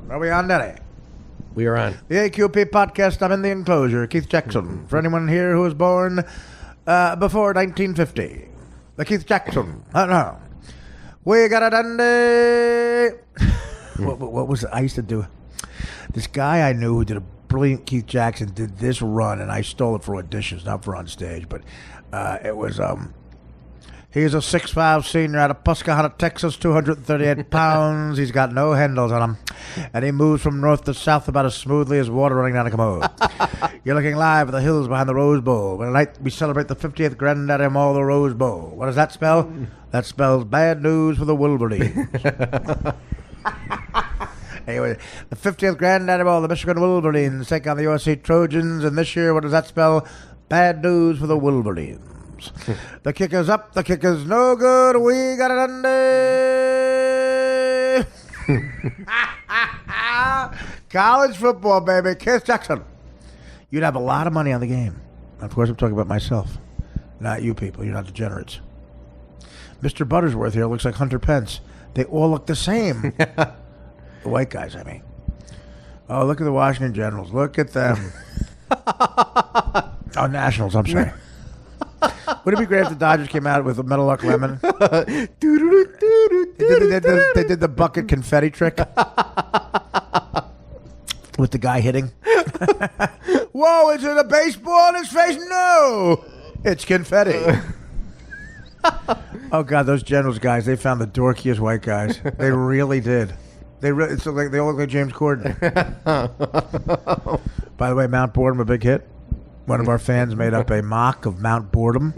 Are we on, Denny? We are on. The AQP podcast, I'm in the enclosure. Keith Jackson. For anyone here who was born before 1950. The Keith Jackson. No. We got a dandy. What was it? I used to do? This guy I knew who did a brilliant Keith Jackson did this run, and I stole it for auditions, not for on stage, but it was... He's a 6'5" senior out of Pusquehanna, Texas, 238 pounds. He's got no handles on him. And he moves from north to south about as smoothly as water running down a commode. You're looking live at the hills behind the Rose Bowl. Tonight we celebrate the 50th Granddaddy Mall, the Rose Bowl. What does that spell? That spells bad news for the Wolverines. Anyway, the 50th Granddaddy Mall, the Michigan Wolverines take on the USC Trojans. And this year, what does that spell? Bad news for the Wolverines. The kick is up, the kick is no good, we got it under. College football, baby. Keith Jackson. You'd have a lot of money on the game. Of course, I'm talking about myself. Not you people. You're not degenerates. Mr. Buttersworth here looks like Hunter Pence. They all look the same. The white guys, I mean. Oh, look at the Washington Generals. Look at them. Oh, Nationals, I'm sorry. Would it be great if the Dodgers came out with a Metal Luck Lemon? They did the bucket confetti trick with the guy hitting. Whoa, is it a baseball in his face? No, it's confetti. Oh, God, those Generals guys, they found the dorkiest white guys. They really did. They all look like James Corden. By the way, Mount Boredom, a big hit. One of our fans made up a mock of Mount Boredom,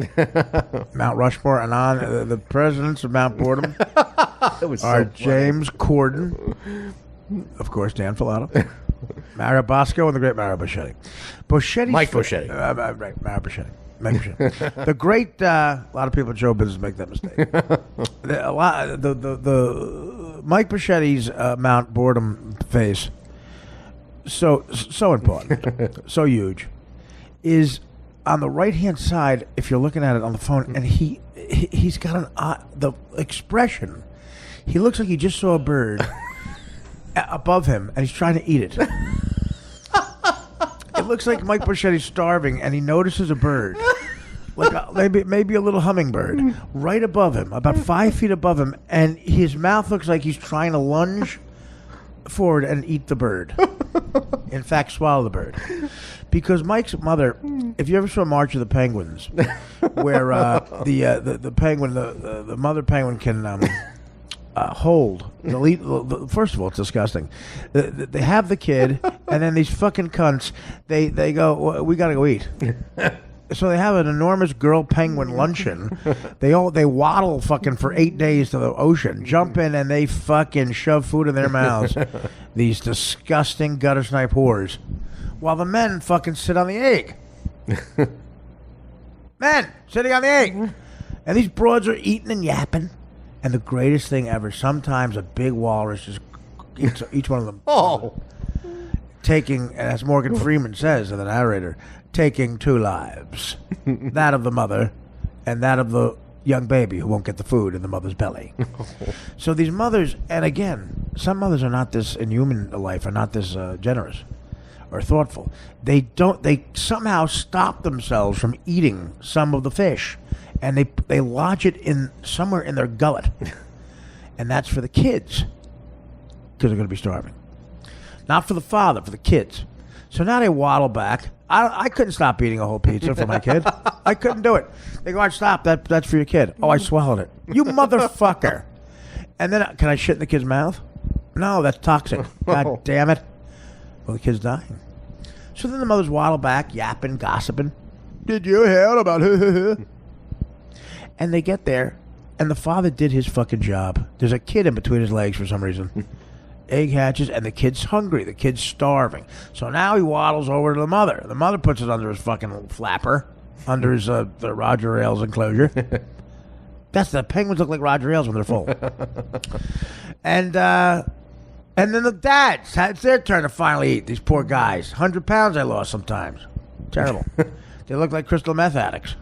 Mount Rushmore, and on the presidents of Mount Boredom are James Corden, of course, Dan Filato, Mario Bosco, and the great Mario Buschetti. Mike Buschetti. Right, Mario Buschetti. The great, a lot of people in show business make that mistake. The Mike Buschetti's Mount Boredom face, so important, so huge, is on the right-hand side if you're looking at it on the phone, and he's got the expression. He looks like he just saw a bird above him, and he's trying to eat it. It looks like Mike Buschetti's starving, and he notices a bird, like maybe a little hummingbird, right above him, about 5 feet above him, and his mouth looks like he's trying to lunge forward and eat the bird. In fact, swallow the bird. Because Mike's mother, if you ever saw March of the Penguins, where the penguin, the mother penguin can hold the lead. First of all, it's disgusting. They have the kid, and then these fucking cunts, they go, well, we gotta go eat. So they have an enormous girl penguin luncheon. They waddle fucking for 8 days to the ocean, jump in, and they fucking shove food in their mouths. These disgusting gutter snipe whores. While the men fucking sit on the egg. Men sitting on the egg. And these broads are eating and yapping. And the greatest thing ever, sometimes a big walrus just eats each one of them. Oh. Taking, as Morgan Freeman says in the narrator, taking 2 lives. That of the mother and that of the young baby who won't get the food in the mother's belly. So these mothers, and again, some mothers are not this, in human life, are not this generous or thoughtful. They somehow stop themselves from eating some of the fish, and they lodge it in somewhere in their gullet. And that's for the kids, because they're going to be starving. Not for the father, for the kids. So now they waddle back. I couldn't stop eating a whole pizza for my kid. I couldn't do it. They go, stop, that's for your kid. Oh, I swallowed it. You motherfucker. And then, can I shit in the kid's mouth? No, that's toxic. God damn it. Well, the kid's dying. So then the mothers waddle back, yapping, gossiping. Did you hear about And they get there, and the father did his fucking job. There's a kid in between his legs for some reason. Egg hatches, and the kid's hungry. The kid's starving. So now he waddles over to the mother. The mother puts it under his fucking flapper, under his the Roger Ailes enclosure. That's the penguins look like Roger Ailes when they're full. And then the dads, it's their turn to finally eat. These poor guys. 100 pounds I lost sometimes. Terrible. They look like crystal meth addicts.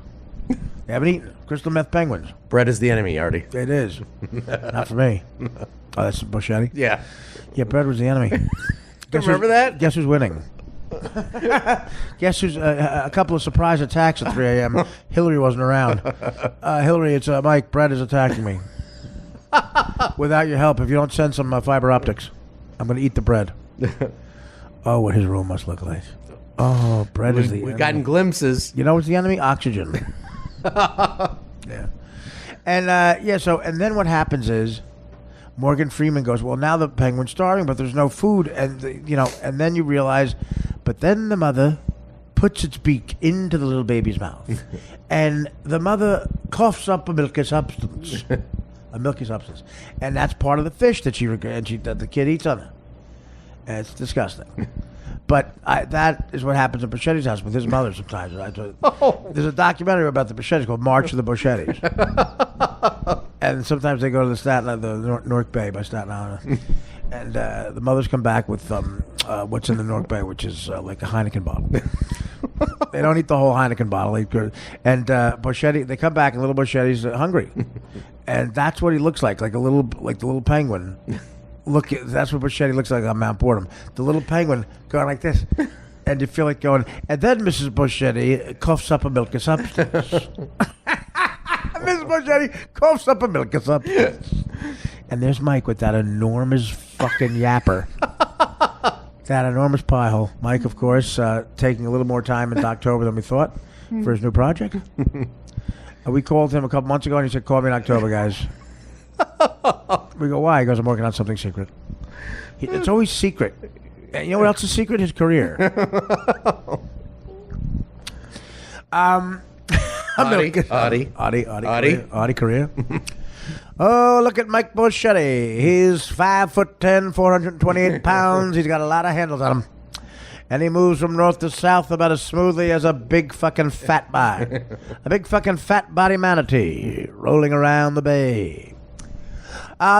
They haven't eaten crystal meth penguins. Bread is the enemy, Artie. It is. Not for me. Oh, that's Boschetti? Yeah. Yeah, bread was the enemy. Remember that? Guess who's winning? Guess who's a couple of surprise attacks at 3 a.m. Hillary wasn't around. Hillary, it's Mike. Bread is attacking me. Without your help, if you don't send some fiber optics, I'm going to eat the bread. Oh, what his room must look like. Oh, bread is the enemy. We've gotten glimpses. You know what's the enemy? Oxygen. Yeah. And, and then what happens is Morgan Freeman goes, well, now the penguin's starving, but there's no food. And, and then you realize, but then the mother puts its beak into the little baby's mouth. And the mother coughs up a milky substance. A milky substance. And that's part of the fish that the kid eats on it. And it's disgusting. But that is what happens at Boschetti's house with his mother sometimes. There's a documentary about the Boschettis called March of the Boschettis. And sometimes they go to the North Bay by Staten Island. And the mothers come back with what's in the North Bay, which is like a Heineken bottle. They don't eat the whole Heineken bottle. And Boschetti, they come back and little Boschetti's hungry. And that's what he looks like the little penguin. That's what Boschetti looks like on Mount Boredom. The little penguin going like this. And you feel like going, and then Mrs. Boschetti coughs up a milky substance. Mrs. Boschetti coughs up a milky substance. And there's Mike with that enormous fucking yapper. That enormous pie hole. Mike, of course, taking a little more time in October than we thought for his new project. We called him a couple months ago and he said, call me in October, guys. We go, why? He goes, I'm working on something secret. It's always secret. And you know what else is secret? His career. Artie career. Oh, look at Mike Boschetti. He's 5'10", 428 pounds. He's got a lot of handles on him. And he moves from north to south about as smoothly as a big fucking fat body. A big fucking fat body manatee rolling around the bay.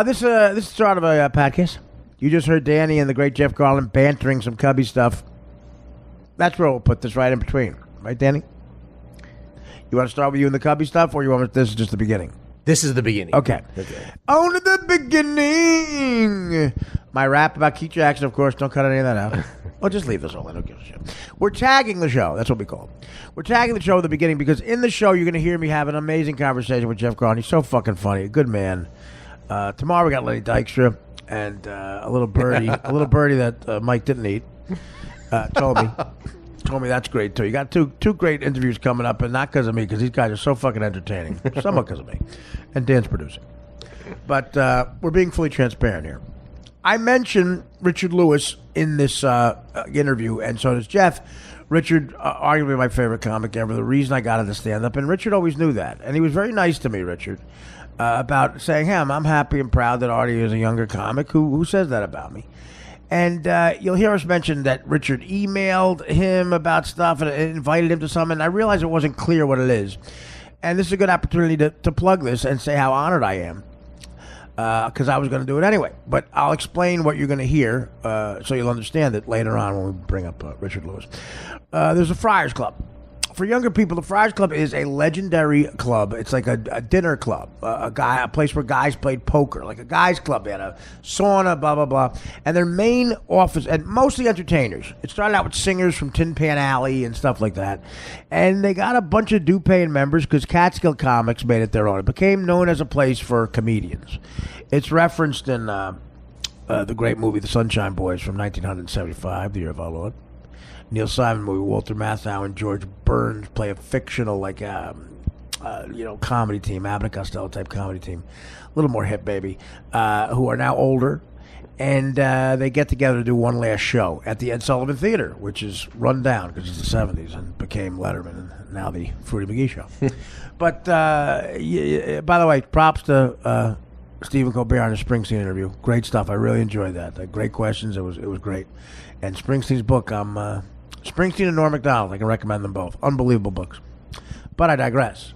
This is the start of a podcast. You just heard Danny and the great Jeff Garlin bantering some Cubby stuff. That's where we'll put this right in between. Right, Danny? You want to start with you and the Cubby stuff, or you want this is just the beginning? This is the beginning. Okay. Only the beginning. My rap about Keith Jackson, of course. Don't cut any of that out. Well, just leave this all in. Don't give a shit. We're tagging the show. That's what we call it. We're tagging the show at the beginning because in the show, you're going to hear me have an amazing conversation with Jeff Garlin. He's so fucking funny. A good man. Tomorrow we got Lenny Dykstra and a little birdie that Mike didn't eat. Told me that's great too. You got two great interviews coming up, and not because of me, because these guys are so fucking entertaining. Somewhat because of me, and Dan's producing. But we're being fully transparent here. I mentioned Richard Lewis in this interview, and so does Jeff. Richard, arguably my favorite comic ever. The reason I got into stand-up, and Richard always knew that, and he was very nice to me, Richard. About saying, hey, I'm happy and proud that Artie is a younger comic who says that about me. And you'll hear us mention that Richard emailed him about stuff and invited him to something. And I realized it wasn't clear what it is. And this is a good opportunity to plug this and say how honored I am. Because I was going to do it anyway. But I'll explain what you're going to hear so you'll understand it later on when we bring up Richard Lewis. There's a Friars Club. For younger people, the Friars Club is a legendary club. It's like a dinner club, a place where guys played poker, like a guys' club. They had a sauna, blah, blah, blah. And their main office, and mostly entertainers. It started out with singers from Tin Pan Alley and stuff like that. And they got a bunch of due-paying members because Catskill Comics made it their own. It became known as a place for comedians. It's referenced in the great movie The Sunshine Boys from 1975, the year of our Lord. Neil Simon movie, Walter Matthau and George Burns play a fictional, comedy team, Abbott and Costello type comedy team, a little more hip, baby, who are now older, and they get together to do one last show at the Ed Sullivan Theater, which is run down because it's the 70s and became Letterman and now the Fruity McGee Show. But, by the way, props to Stephen Colbert on his Springsteen interview. Great stuff. I really enjoyed that. Great questions. It was great. And Springsteen's book, Springsteen and Norm Macdonald. I can recommend them both. Unbelievable books. But I digress.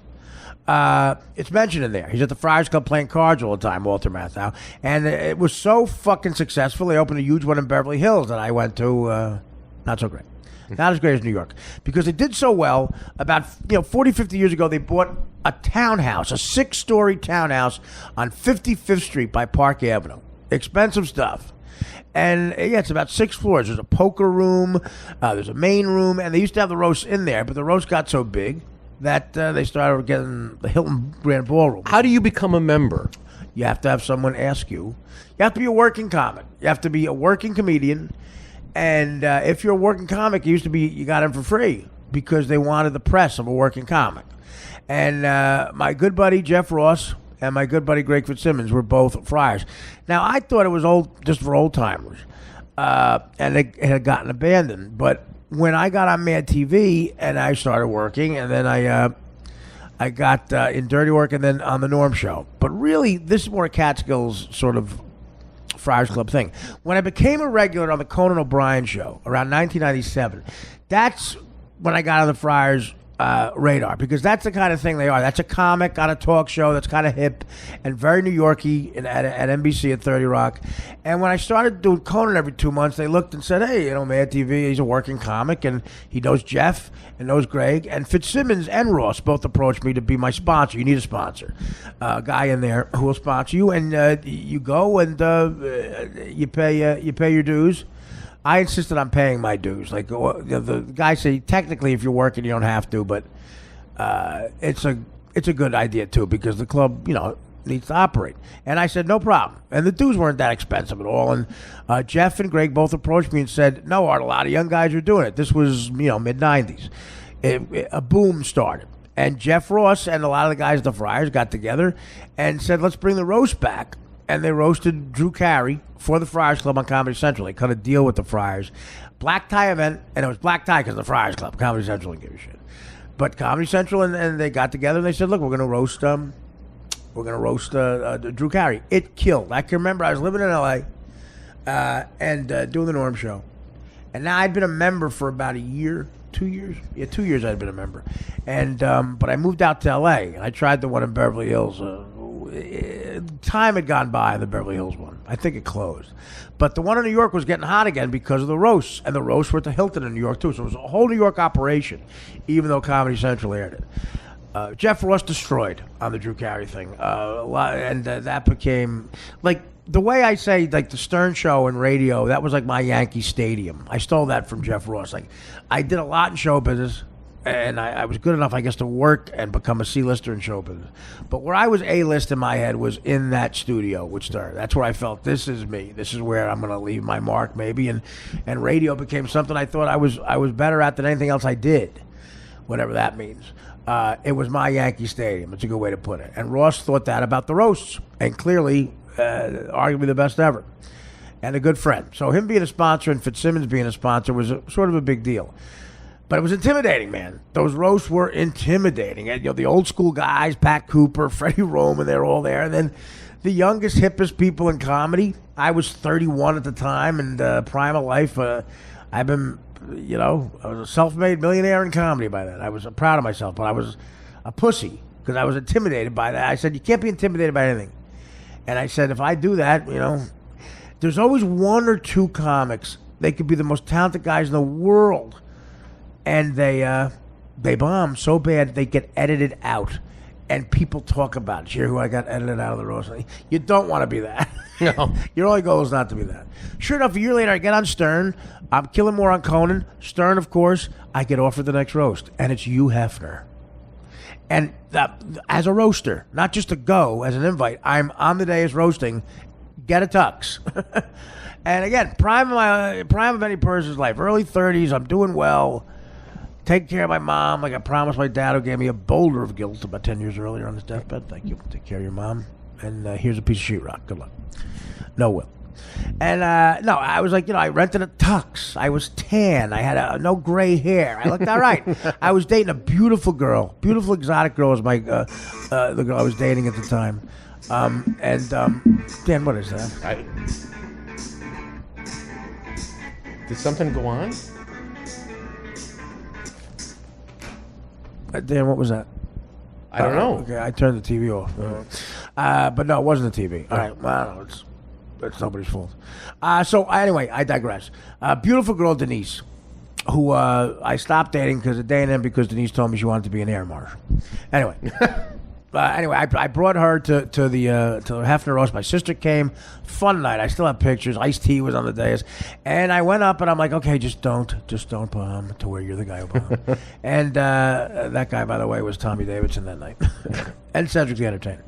It's mentioned in there. He's at the Friars Club playing cards all the time, Walter Matthau. And it was so fucking successful, they opened a huge one in Beverly Hills that I went to. Not so great. Not as great as New York. Because it did so well, about 40, 50 years ago, they bought a townhouse, a 6-story townhouse on 55th Street by Park Avenue. expensive stuff. And yeah, it's about 6 floors. There's a poker room, there's a main room, and they used to have the roast in there, but the roast got so big that they started getting the Hilton Grand Ballroom. How do you become a member? You have to have someone ask you. You have to be a working comic. You have to be a working comedian. And if you're a working comic, you got in for free because they wanted the press of a working comic. And my good buddy Jeff Ross and my good buddy Greg Fitzsimmons were both friars. Now, I thought it was just for old timers, and it had gotten abandoned. But when I got on Mad TV and I started working, and then I got in Dirty Work and then on the Norm Show. But really, this is more a Catskills sort of Friars Club thing. When I became a regular on the Conan O'Brien Show around 1997, that's when I got on the Friars radar, because that's the kind of thing they are. That's a comic on a talk show that's kind of hip and very New Yorky at NBC at 30 Rock. And when I started doing Conan every 2 months, they looked and said, hey, Mad TV, he's a working comic, and he knows Jeff and knows Greg. And Fitzsimmons and Ross both approached me to be my sponsor. You need a sponsor, a guy in there who will sponsor you, and you go and you pay your dues. I insisted on paying my dues. Like the guys say, technically, if you're working, you don't have to, but it's a good idea too, because the club, needs to operate. And I said, no problem. And the dues weren't that expensive at all. And Jeff and Greg both approached me and said, no, Art, a lot of young guys are doing it. This was mid '90s. A boom started. And Jeff Ross and a lot of the guys at the Friars got together and said, let's bring the roast back. And they roasted Drew Carey for the Friars Club on Comedy Central. They cut a deal with the Friars. Black tie event, and it was black tie because the Friars Club. Comedy Central didn't give a shit. But Comedy Central and they got together and they said, look, we're going to roast Drew Carey. It killed. I can remember I was living in L.A. And doing the Norm Show. And now I'd been a member for about a year, 2 years. Yeah, 2 years I'd been a member. And but I moved out to L.A. and I tried the one in Beverly Hills. Time had gone by, the Beverly Hills one. I think it closed. But the one in New York was getting hot again because of the roasts. And the roasts were at the Hilton in New York, too. So it was a whole New York operation, even though Comedy Central aired it. Jeff Ross destroyed on the Drew Carey thing. And that became, like, the way I say, like, the Stern Show and radio, that was like my Yankee Stadium. I stole that from Jeff Ross. Like, I did a lot in show business. And I was good enough, I guess, to work and become a C-lister in show business. But where I was A-list in my head was in that studio with Stern. That's where I felt, this is me. This is where I'm going to leave my mark, maybe. And radio became something I thought I was better at than anything else I did, whatever that means. It was my Yankee Stadium. It's a good way to put it. And Ross thought that about the roasts. And clearly, arguably the best ever. And a good friend. So him being a sponsor and Fitzsimmons being a sponsor was sort of a big deal. But it was intimidating, man. Those roasts were intimidating. And, the old school guys, Pat Cooper, Freddie Roman, they're all there. And then the youngest, hippest people in comedy. I was 31 at the time, and prime of life. I've been, I was a self-made millionaire in comedy by then. I was proud of myself, but I was a pussy because I was intimidated by that. I said, you can't be intimidated by anything. And I said, if I do that, there's always one or two comics. They could be the most talented guys in the world. And they bomb so bad they get edited out, and people talk about it. You hear who I got edited out of the roast? You don't want to be that. No. Your only goal is not to be that. Sure enough, a year later, I get on Stern. I'm killing more on Conan. Stern, of course, I get offered the next roast, and it's Hugh Hefner. And as a roaster, not just to go as an invite, I'm on the day as roasting. Get a tux. And again, prime of any person's life, early 30s. I'm doing well. Take care of my mom like I promised my dad, who gave me a boulder of guilt about 10 years earlier on his deathbed. Thank you. Take care of your mom. And here's a piece of sheetrock. Good luck. No will. And no, I was like, I rented a tux. I was tan. I had no gray hair. I looked all right. I was dating a beautiful girl. Beautiful exotic girl was my the girl I was dating at the time. Dan, what is that? Did something go on? Dan, what was that? I don't know. Okay, I turned the TV off. But no, it wasn't the TV. All right, well, I don't know. It's nobody's fault. So anyway, I digress. Beautiful girl, Denise, who I stopped dating because of day and then because Denise told me she wanted to be an air marshal. Anyway, Anyway, I brought her to the Hefner roast. My sister came. Fun night. I still have pictures. Ice-T was on the dais. And I went up and I'm like, okay, just don't bomb to where you're the guy who bombed. And that guy, by the way, was Tommy Davidson that night. And Cedric the Entertainer.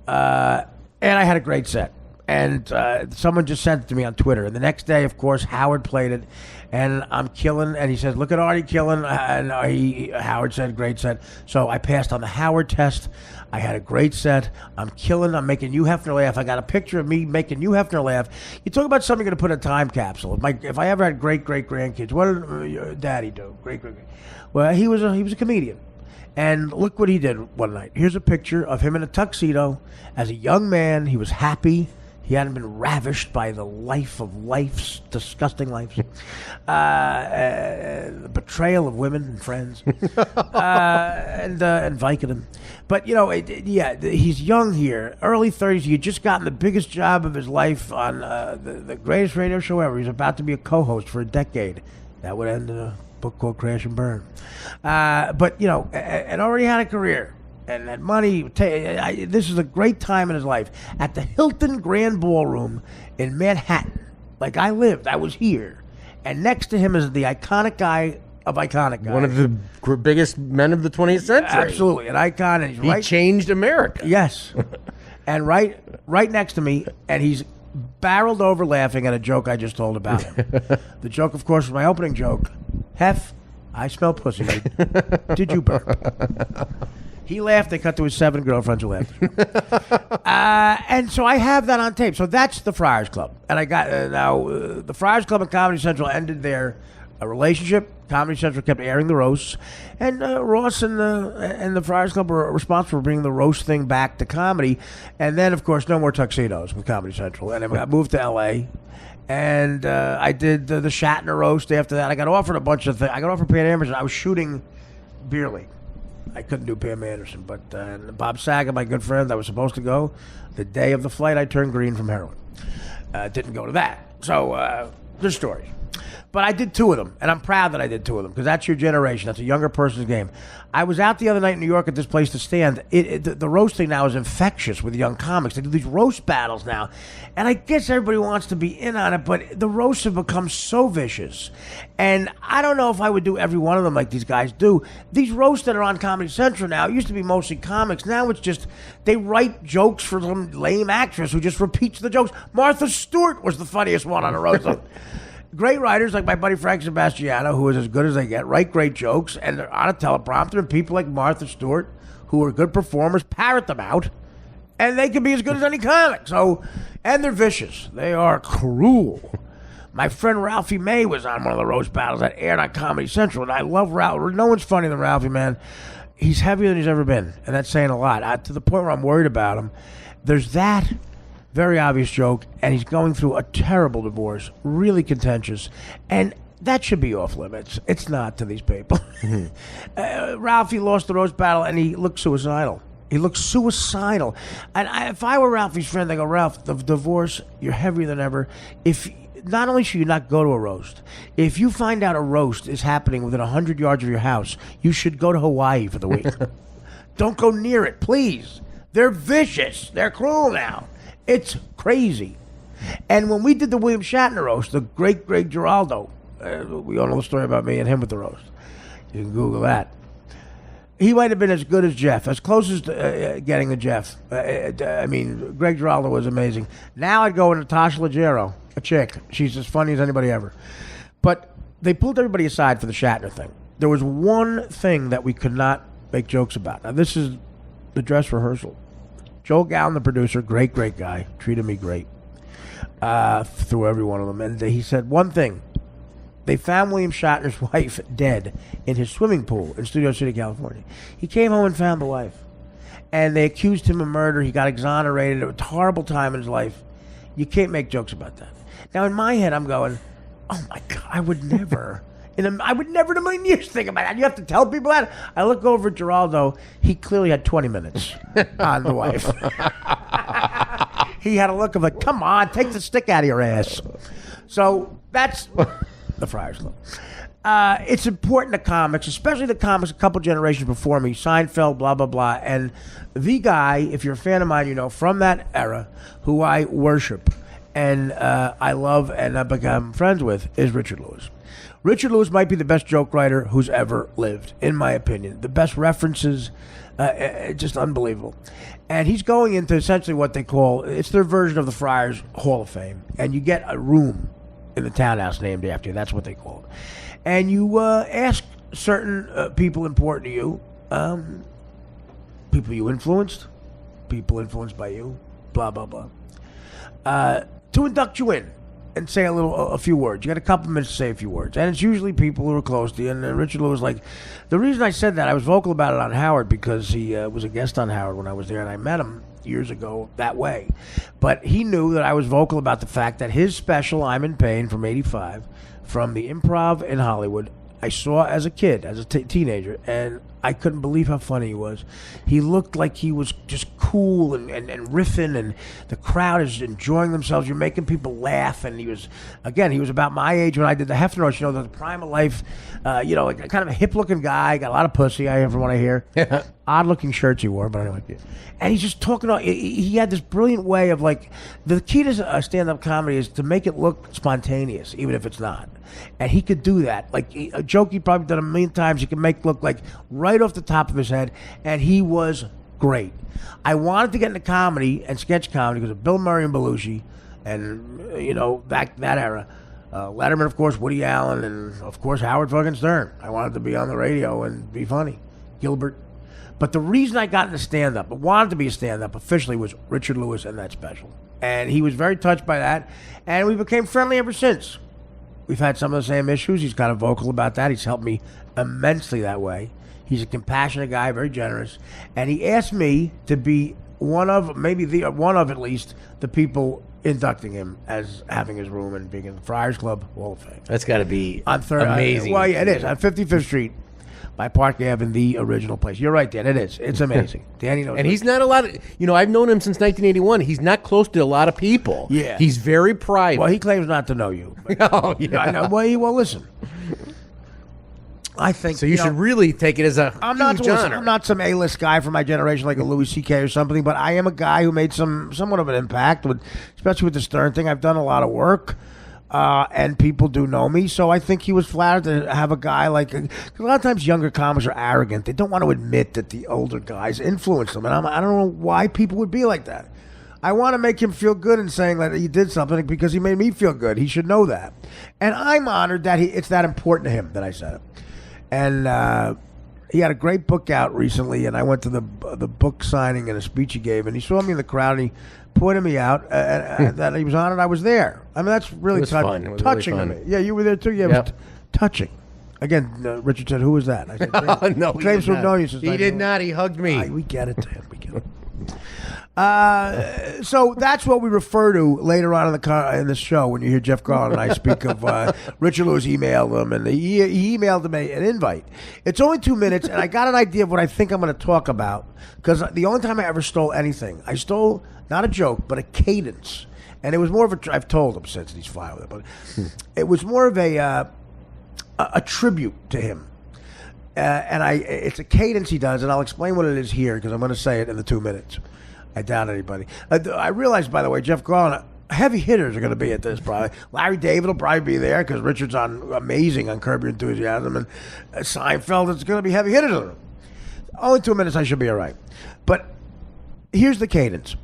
And I had a great set. And someone just sent it to me on Twitter. And the next day, of course, Howard played it. And I'm killing. And he says, look at Artie killing. And Howard said, great set. So I passed on the Howard test. I had a great set. I'm killing. I'm making Hugh Hefner laugh. I got a picture of me making Hugh Hefner laugh. You talk about something you're going to put in a time capsule. If I ever had great-great-grandkids, what did your daddy do? Great-great. Well, he was a comedian. And look what he did one night. Here's a picture of him in a tuxedo. As a young man, he was happy. He hadn't been ravished by the life of life's disgusting lives, the betrayal of women and friends, and Vicodin. But he's young here, early 30s. He had just gotten the biggest job of his life on the greatest radio show ever. He's about to be a co-host for a decade. That would end in a book called Crash and Burn. And already had a career. And that money, this is a great time in his life. At the Hilton Grand Ballroom in Manhattan. Like I lived, I was here. And next to him is the iconic guy of iconic guys. One of the biggest men of the 20th century. Absolutely, an icon. And he changed America. Yes. And right next to me, and he's barreled over laughing at a joke I just told about him. The joke, of course, was my opening joke. Hef, I smell pussy. Did you burp? He laughed. They cut to his 7 girlfriends who laughed. And so I have that on tape. So that's the Friars Club. And I got the Friars Club and Comedy Central ended their relationship. Comedy Central kept airing the roasts. And Ross and the Friars Club were responsible for bringing the roast thing back to comedy. And then, of course, no more tuxedos with Comedy Central. And I moved to L.A., and I did the Shatner roast after that. I got offered a bunch of things. I got offered Pam Anderson. I was shooting Beer League. I couldn't do Pam Anderson, but Bob Saget, my good friend, I was supposed to go. The day of the flight, I turned green from heroin. Didn't go to that. So, there's stories. But I did 2 of them, and I'm proud that I did 2 of them, because that's your generation. That's a younger person's game. I was out the other night in New York at this place to stand. The roasting now is infectious with young comics. They do these roast battles now, and I guess everybody wants to be in on it, but the roasts have become so vicious. And I don't know if I would do every one of them like these guys do. These roasts that are on Comedy Central now, it used to be mostly comics. Now it's just, they write jokes for some lame actress who just repeats the jokes. Martha Stewart was the funniest one on a roast. Great writers like my buddy Frank Sebastiano, who is as good as they get, write great jokes, and they're on a teleprompter, and people like Martha Stewart, who are good performers, parrot them out, and they can be as good as any comic. So, and they're vicious. They are cruel. My friend Ralphie May was on one of the roast battles that aired on Comedy Central, and I love Ralphie. No one's funnier than Ralphie, man. He's heavier than he's ever been, and that's saying a lot. To the point where I'm worried about him. There's that very obvious joke, and he's going through a terrible divorce, really contentious, and that should be off limits. It's not to these people. Ralphie lost the roast battle, and he looked suicidal. He looked suicidal. And if I were Ralphie's friend, I go, Ralph, the divorce, you're heavier than ever. Not only should you not go to a roast, if you find out a roast is happening within 100 yards of your house, you should go to Hawaii for the week. Don't go near it, please. They're vicious. They're cruel now. It's crazy. And when we did the William Shatner roast, the great Greg Giraldo, we all know the story about me and him with the roast. You can Google that. He might have been as good as Jeff, as close as getting to Jeff. Greg Giraldo was amazing. Now I'd go with Natasha Leggero, a chick. She's as funny as anybody ever. But they pulled everybody aside for the Shatner thing. There was one thing that we could not make jokes about. Now, this is the dress rehearsal. Joel Gallen, the producer, great guy, treated me great through every one of them. And he said one thing. They found William Shatner's wife dead in his swimming pool in Studio City, California. He came home and found the wife. And they accused him of murder. He got exonerated. It was a horrible time in his life. You can't make jokes about that. Now, in my head, I'm going, oh, my God, I would never... I would never in a million years think about that. You have to tell people that. I look over at Giraldo. He clearly had 20 minutes on the wife. He had a look of like, come on, take the stick out of your ass. So that's the Friars Club. It's important to comics, especially the comics a couple generations before me, Seinfeld, blah, blah, blah. And the guy, if you're a fan of mine, you know, from that era, who I worship and I love and I've become friends with, is Richard Lewis. Richard Lewis might be the best joke writer who's ever lived, in my opinion. The best references, just unbelievable. And he's going into essentially what they call, it's their version of the Friars Hall of Fame. And you get a room in the townhouse named after you. That's what they call it. And you ask certain people important to you, people you influenced, people influenced by you, blah, blah, blah, to induct you in and say a few words. You got a couple minutes to say a few words. And it's usually people who are close to you. And Richard Lewis, like, the reason I said that, I was vocal about it on Howard because he was a guest on Howard when I was there, and I met him years ago that way. But he knew that I was vocal about the fact that his special, I'm in Pain, from 85, from the Improv in Hollywood, I saw as a kid, as a teenager, and I couldn't believe how funny he was. He looked like he was just cool and riffing, and the crowd is enjoying themselves. You're making people laugh, and he was about my age when I did the Hefner Roast, you know, the prime of life, like kind of a hip-looking guy, got a lot of pussy, from what I hear. Odd-looking shirts he wore, but anyway. And he's just talking, he had this brilliant way of, like, the key to stand-up comedy is to make it look spontaneous, even if it's not. And he could do that. Like, a joke he probably done a million times, he could make look like right off the top of his head, and he was great. I wanted to get into comedy and sketch comedy because of Bill Murray and Belushi, and, you know, back that era. Letterman, of course, Woody Allen, and, of course, Howard fucking Stern. I wanted to be on the radio and be funny. Gilbert. But the reason I got into stand-up, wanted to be a stand-up officially, was Richard Lewis and that special. And he was very touched by that, and we became friendly ever since. We've had some of the same issues. He's kind of vocal about that. He's helped me immensely that way. He's a compassionate guy, very generous. And he asked me to be one of at least, the people inducting him as having his room and being in the Friars Club Hall of Fame. That's got to be amazing. Well, yeah, it is. On 55th Street by Park Avenue, the original place. You're right, Dan. It is. It's amazing. Danny knows. And he's not a lot of, I've known him since 1981. He's not close to a lot of people. Yeah. He's very private. Well, he claims not to know you. Oh, yeah. I know. Well, listen. I think so. You should really take it as a huge honor. I'm not some A-list guy from my generation like a Louis C.K. or something, but I am a guy who made somewhat of an impact, especially with the Stern thing. I've done a lot of work. And people do know me, so I think he was flattered to have a guy like. Because a lot of times younger comics are arrogant; they don't want to admit that the older guys influenced them, and I don't know why people would be like that. I want to make him feel good in saying that he did something because he made me feel good. He should know that, and I'm honored that it's that important to him that I said it. And he had a great book out recently, and I went to the book signing and a speech he gave, and he saw me in the crowd, and he pointed me out that he was honored I was there. I mean, that's really touching to me. Yeah, you were there too. Yeah, it was touching. Again, Richard said, "Who was that?" I said, "No, James he did not. He did not. He hugged me." We get it, Dan. We get it. So that's what we refer to later on in the show when you hear Jeff Garlin and I speak of Richard Lewis emailed him, and he emailed him an invite. It's only 2 minutes, and I got an idea of what I think I'm going to talk about, because the only time I ever stole anything, I stole not a joke, but a cadence. And it was more of I've told him since he's fine with it, but it was more of a tribute to him. And it's a cadence he does, and I'll explain what it is here, because I'm going to say it in the 2 minutes. I doubt anybody. I realized, by the way, Jeff Garlin, heavy hitters are going to be at this probably. Larry David will probably be there because Richard's amazing on Curb Your Enthusiasm, and Seinfeld is going to be heavy hitters on him. Only 2 minutes, I should be all right. But here's the cadence.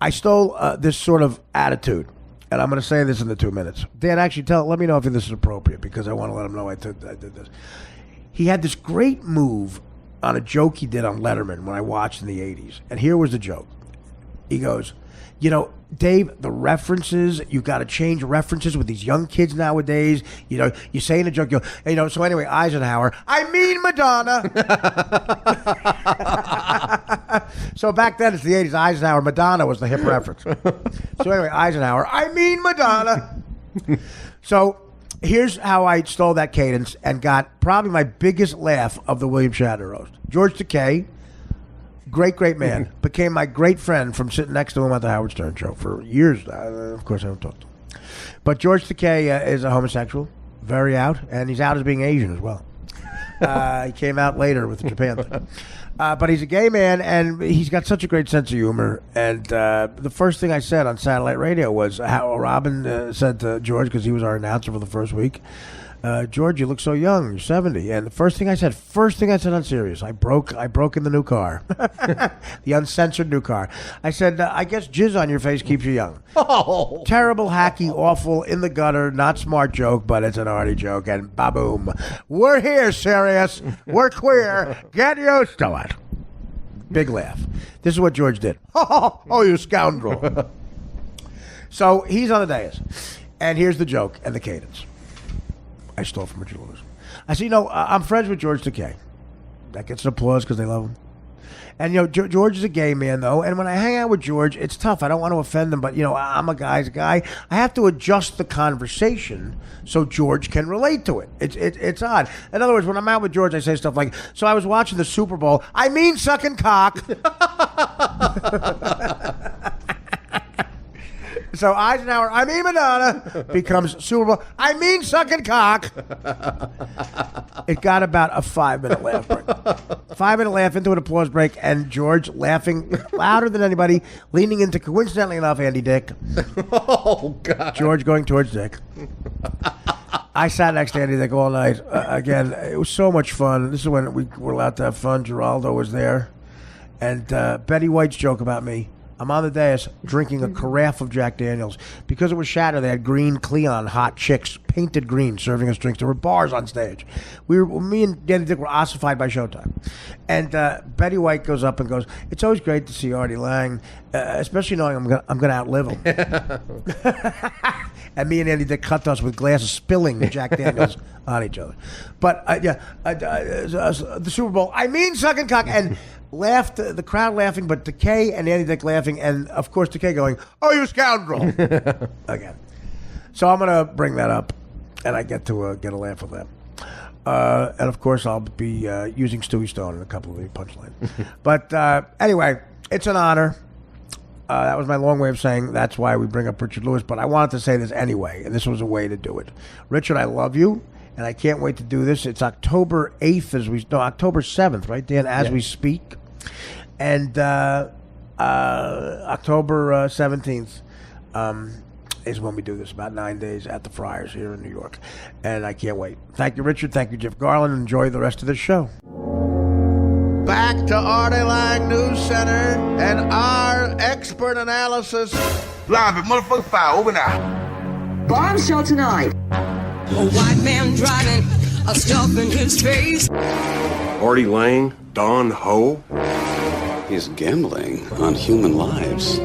I stole this sort of attitude, and I'm going to say this in the 2 minutes. Dan, actually, let me know if this is appropriate, because I want to let him know I did this. He had this great move on a joke he did on Letterman when I watched in the 80s. And here was the joke. He goes, Dave, the references, you've got to change references with these young kids nowadays. You say in a joke, so anyway, Eisenhower, I mean Madonna. So back then, it's the 80s, Eisenhower, Madonna was the hip reference. So anyway, Eisenhower, I mean Madonna. So here's how I stole that cadence and got probably my biggest laugh of the William Shatner roast. George Takei, great man, became my great friend from sitting next to him at the Howard Stern show for years. Of course, I don't talk to him. But George Takei is a homosexual, Very out, and he's out as being Asian as well. He came out later with the Japan thing. But he's a gay man, and he's got such a great sense of humor. And the first thing I said on satellite radio was how Robin said to George, because he was our announcer for the first week, George, you look so young. You're 70. And the first thing I said on Sirius, I broke in the new car, the uncensored new car. I said, I guess jizz on your face keeps you young. Oh. Terrible, hacky, awful, in the gutter, not smart joke, but it's an Artie joke. And ba-boom. We're here, Sirius. We're queer. Get used to it. Big laugh. This is what George did. Oh, you scoundrel. So he's on the dais. And here's the joke and the cadence. I stole from Richard Lewis. I said, I'm friends with George Takei. That gets an applause because they love him. And, George is a gay man, though. And when I hang out with George, it's tough. I don't want to offend him, but, I'm a guy's guy. I have to adjust the conversation so George can relate to it. It's odd. In other words, when I'm out with George, I say stuff like, so I was watching the Super Bowl. I mean sucking cock. So Eisenhower, I mean Madonna, becomes Super Bowl. I mean sucking cock. It got about a 5-minute laugh break. 5-minute laugh into an applause break, and George laughing louder than anybody, leaning into, coincidentally enough, Andy Dick. Oh, God. George going towards Dick. I sat next to Andy Dick all night. Again, it was so much fun. This is when we were allowed to have fun. Geraldo was there. And Betty White's joke about me. I'm on the dais drinking a carafe of Jack Daniels. Because it was Shatter, they had green Cleon hot chicks, painted green, serving us drinks. There were bars on stage. Me and Danny Dick were ossified by Showtime. And Betty White goes up and goes, it's always great to see Artie Lang, especially knowing I'm going to outlive him. And me and Andy Dick cut us with glasses spilling Jack Daniels on each other. But, the Super Bowl, I mean sucking cock, and laughed, the crowd laughing, but Takei and Andy Dick laughing, and of course Takei going, oh, you scoundrel, again. So I'm going to bring that up, and I get to get a laugh with them. And of course I'll be using Stewie Stone in a couple of the punchlines. But anyway, it's an honor. That was my long way of saying that's why we bring up Richard Lewis, but I wanted to say this anyway, and this was a way to do it. Richard, I love you. And I can't wait to do this. It's October 8th, October 7th, right, Dan, as we speak. And October 17th is when we do this, about 9 days at the Friars here in New York. And I can't wait. Thank you, Richard. Thank you, Jeff Garlin. Enjoy the rest of the show. Back to Artie Lang News Center and our expert analysis. Live at motherfucking 5, over now. Bombshell tonight. A white man driving a stuff in his face. Artie Lang, Don Ho. He's gambling on human lives.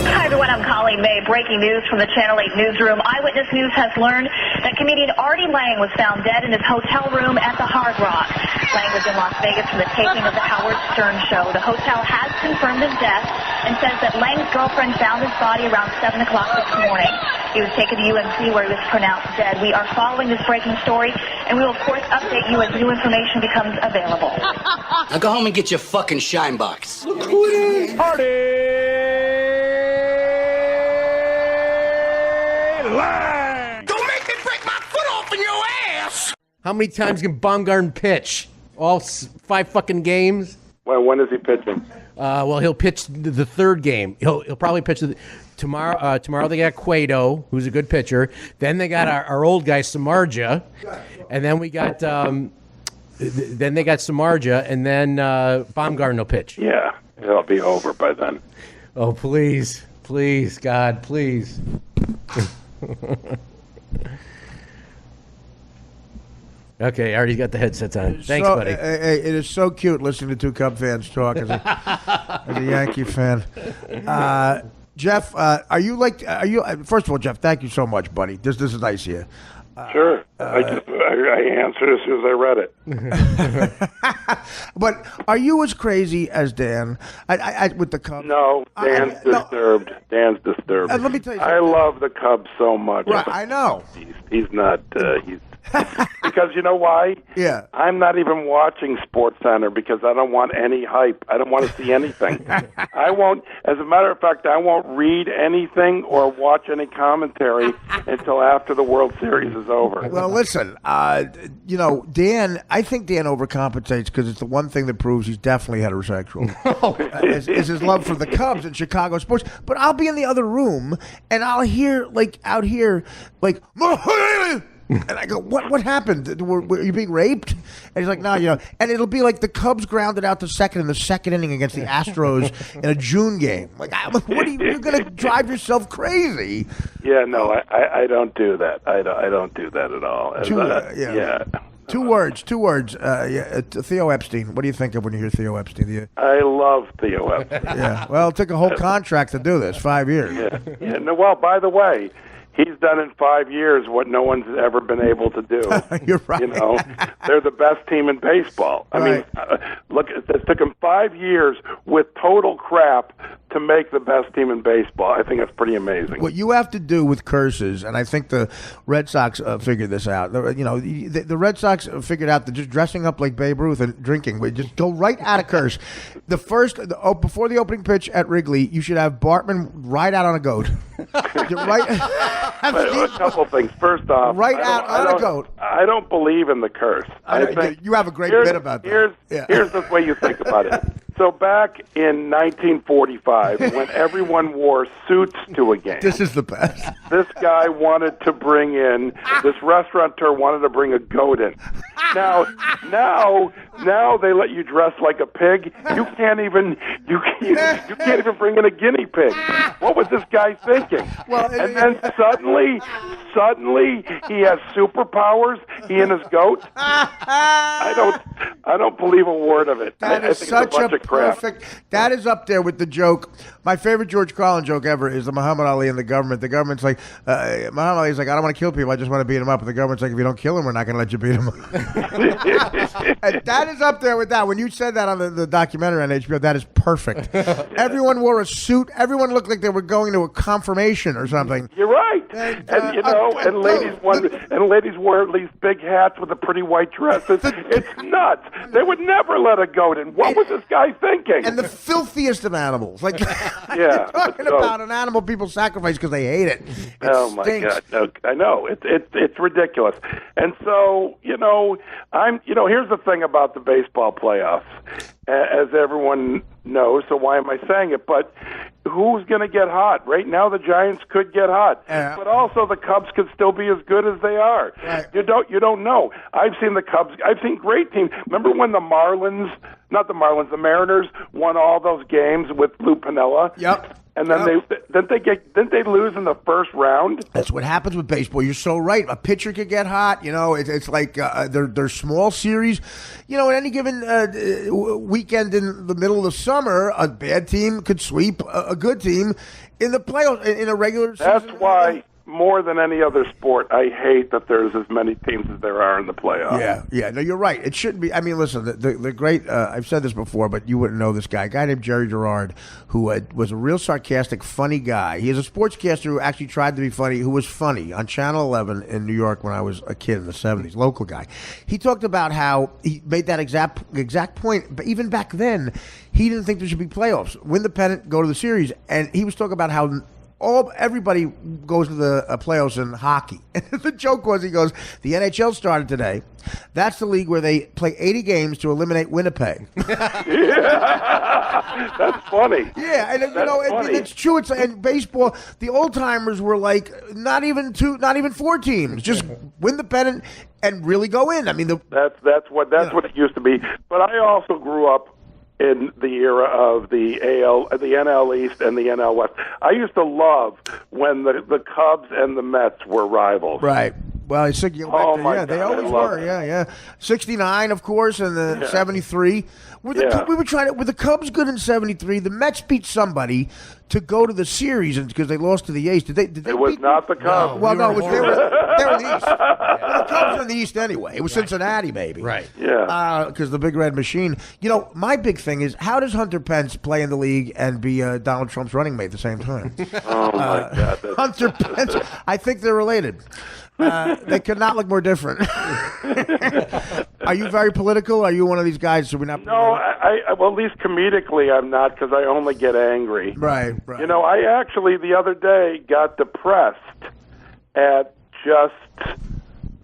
Hi, everyone. I'm Colleen May. Breaking news from the Channel 8 newsroom. Eyewitness News has learned that comedian Artie Lang was found dead in his hotel room at the Hard Rock. Lang was in Las Vegas for the taping of the Howard Stern show. The hotel has confirmed his death and says that Lang's girlfriend found his body around 7 o'clock this morning. He was taken to UMC where he was pronounced dead. We are following this breaking story, and we will, of course, update you as new information becomes available. Now go home and get your fucking shine box. Look who it is. Lang. Don't make me break my foot off in your ass. How many times can Baumgarten pitch? All 5 fucking games? Well, when is he pitching? Well, he'll pitch the third game. He'll probably pitch tomorrow. Tomorrow they got Cueto, who's a good pitcher. Then they got our old guy Samardzija, and then we got then they got Samardzija, and then Baumgarten will pitch. Yeah, it'll be over by then. Oh, please, God, please. Okay, I already got the headsets on. Thanks, buddy. It is so cute listening to two Cub fans talk as a Yankee fan. Jeff, are you first of all, Jeff, thank you so much, buddy. This is nice of you. Sure. I answered as soon as I read it. But are you as crazy as Dan with the Cubs? No, Dan's disturbed. Dan's disturbed. Let me tell you something. I love the Cubs so much. Right, I know. He's not. Because you know why? Yeah. I'm not even watching Sports Center because I don't want any hype. I don't want to see anything. I won't. As a matter of fact, I won't read anything or watch any commentary until after the World Series is over. Well, listen, Dan, I think Dan overcompensates because it's the one thing that proves he's definitely heterosexual. Is his love for the Cubs and Chicago sports. But I'll be in the other room and I'll hear, out here, and I go, what happened? Were you being raped? And he's like, no, and it'll be like the Cubs grounded out to second in the second inning against the Astros in a June game. Like, what are you're going to drive yourself crazy? Yeah, no, I don't do that. I don't do that at all. Yeah. Two words. Theo Epstein. What do you think of when you hear Theo Epstein? I love Theo Epstein. Yeah. Well, it took a whole contract to do this, 5 years. Yeah. No, well, by the way, he's done in 5 years what no one's ever been able to do. You're right. They're the best team in baseball. I mean, look, it took him 5 years with total crap to make the best team in baseball. I think that's pretty amazing. What you have to do with curses, and I think the Red Sox figured this out. The Red Sox figured out that just dressing up like Babe Ruth and drinking, we just go right out of curse. Before the opening pitch at Wrigley, you should have Bartman ride out on a goat. A couple things. First off, out on a goat. I don't believe in the curse. I think you have a great bit about that. Here's the way you think about it. So back in 1945, when everyone wore suits to a game, this is the best. This guy wanted to bring in, this restaurateur wanted to bring a goat in. Now they let you dress like a pig. You can't even bring in a guinea pig. What was this guy thinking? And then suddenly he has superpowers. He and his goat. I don't believe a word of it. That is such a perfect. That is up there with the joke. My favorite George Carlin joke ever is the Muhammad Ali and the government. The government's like, Muhammad Ali's like, I don't want to kill people. I just want to beat them up. And the government's like, if you don't kill them, we're not going to let you beat them up. And that is up there with that. When you said that on the documentary on HBO, that is perfect. Everyone wore a suit. Everyone looked like they were going to a confirmation or something. You're right. And ladies wore these big hats with the pretty white dresses. It's nuts. They would never let a goat in. What was this guy thinking? And the filthiest of animals. Like, you're talking about an animal people sacrifice because they hate it. Oh my God! No, I know it's ridiculous. And so here's the thing about the baseball playoffs, as everyone knows. So why am I saying it? But who's going to get hot? Right now, the Giants could get hot, but also the Cubs could still be as good as they are. Right. You don't know. I've seen the Cubs. I've seen great teams. Remember when the Mariners won all those games with Lou Piniella? Yep. And then didn't they lose in the first round? That's what happens with baseball. You're so right. A pitcher could get hot. It's like they're small series. At any given weekend in the middle of the summer, a bad team could sweep a good team in the playoffs in a regular season. That's why, more than any other sport, I hate that there's as many teams as there are in the playoffs. Yeah. No, you're right. It shouldn't be. I mean, listen, the great, I've said this before, but you wouldn't know this guy. A guy named Jerry Gerard, who was a real sarcastic, funny guy. He is a sportscaster who actually tried to be funny, who was funny on Channel 11 in New York when I was a kid in the 70s, local guy. He talked about how he made that exact point, but even back then, he didn't think there should be playoffs. Win the pennant, go to the series. And he was talking about how everybody goes to the playoffs in hockey. And the joke was, he goes, the NHL started today. That's the league where they play 80 games to eliminate Winnipeg. That's funny. Yeah, and it's true. It's and baseball. The old timers were like not even 4 teams. Just win the pennant and really go in. I mean, that's what it used to be. But I also grew up in the era of the NL East and the NL West. I used to love when the Cubs and the Mets were rivals. Right. Well, they always were. Yeah. 69, of course, and the 73. Were the Cubs good in 73? The Mets beat somebody to go to the series because they lost to the A's. Did they it was not the Cubs. No. Well, no, they were in the East. Well, the Cubs are in the East anyway. It was Cincinnati, maybe. Right. Yeah. Because the Big Red Machine. My big thing is, how does Hunter Pence play in the league and be Donald Trump's running mate at the same time? Oh, my God. Hunter Pence. I think they're related. They could not look more different. Are you very political? Are you one of these guys? So we're not. No, well, at least comedically, I'm not, because I only get angry. Right. You know, I actually the other day got depressed at just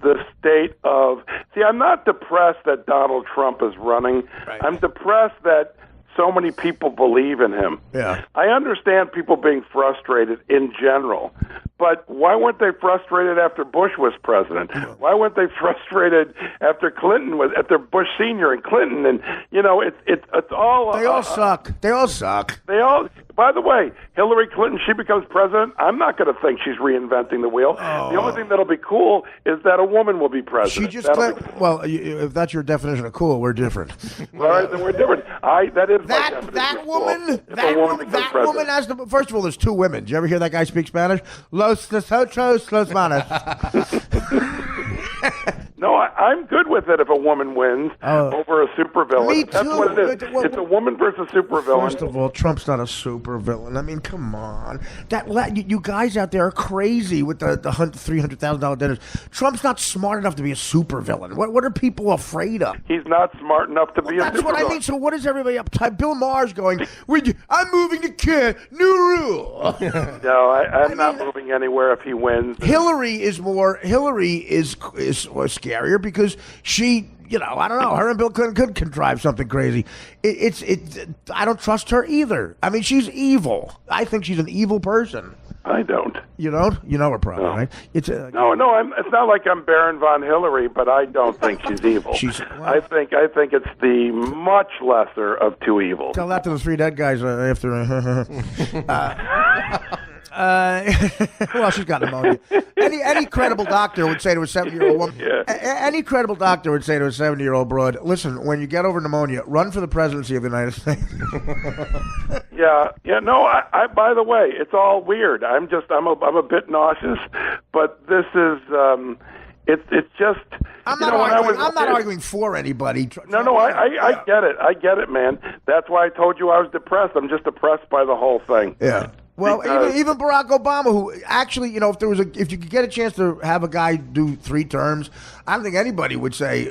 the state of. See, I'm not depressed that Donald Trump is running. Right. I'm depressed that so many people believe in him. Yeah. I understand people being frustrated in general, but why weren't they frustrated after Bush was president? Why weren't they frustrated after Bush Senior and Clinton? And it's all. They all suck. They all suck. They all. By the way, Hillary Clinton, she becomes president, I'm not going to think she's reinventing the wheel. Oh. The only thing that'll be cool is that a woman will be president. She just well, if that's your definition of cool, we're different. All right, then we're different. That is my definition that of woman. cool. That woman has the. First of all, there's two women. Did you ever hear that guy speak Spanish? Los nosotros los manos. No, I'm good with it if a woman wins over a supervillain. Me too. That's what it is. It's a woman versus supervillain. First of all, Trump's not a supervillain. I mean, come on. You guys out there are crazy with the $300,000 dinners. Trump's not smart enough to be a supervillain. What are people afraid of? He's not smart enough to be a supervillain. That's what I mean. So what is everybody uptight? Bill Maher's going, I'm moving to Kent. New rule. No, I'm not moving anywhere if he wins. Hillary is scarier because she, I don't know. Her and Bill Clinton could contrive something crazy. I don't trust her either. I mean, she's evil. I think she's an evil person. I don't. You don't? You know her probably, right? It's not like I'm Baron von Hillary, but I don't think she's evil. I think it's the much lesser of two evils. Tell that to the three dead guys after. Well, she's got pneumonia. Any credible doctor would say to a 70-year-old woman. Yeah. Any credible doctor would say to a 70-year-old broad, "Listen, when you get over pneumonia, run for the presidency of the United States." Yeah. No. I. By the way, it's all weird. I'm a bit nauseous, but this is. It's just. I'm not arguing for anybody. No. I get it. I get it, man. That's why I told you I was depressed. I'm just depressed by the whole thing. Yeah. Well, even Barack Obama, who actually, if you could get a chance to have a guy do 3 terms, I don't think anybody would say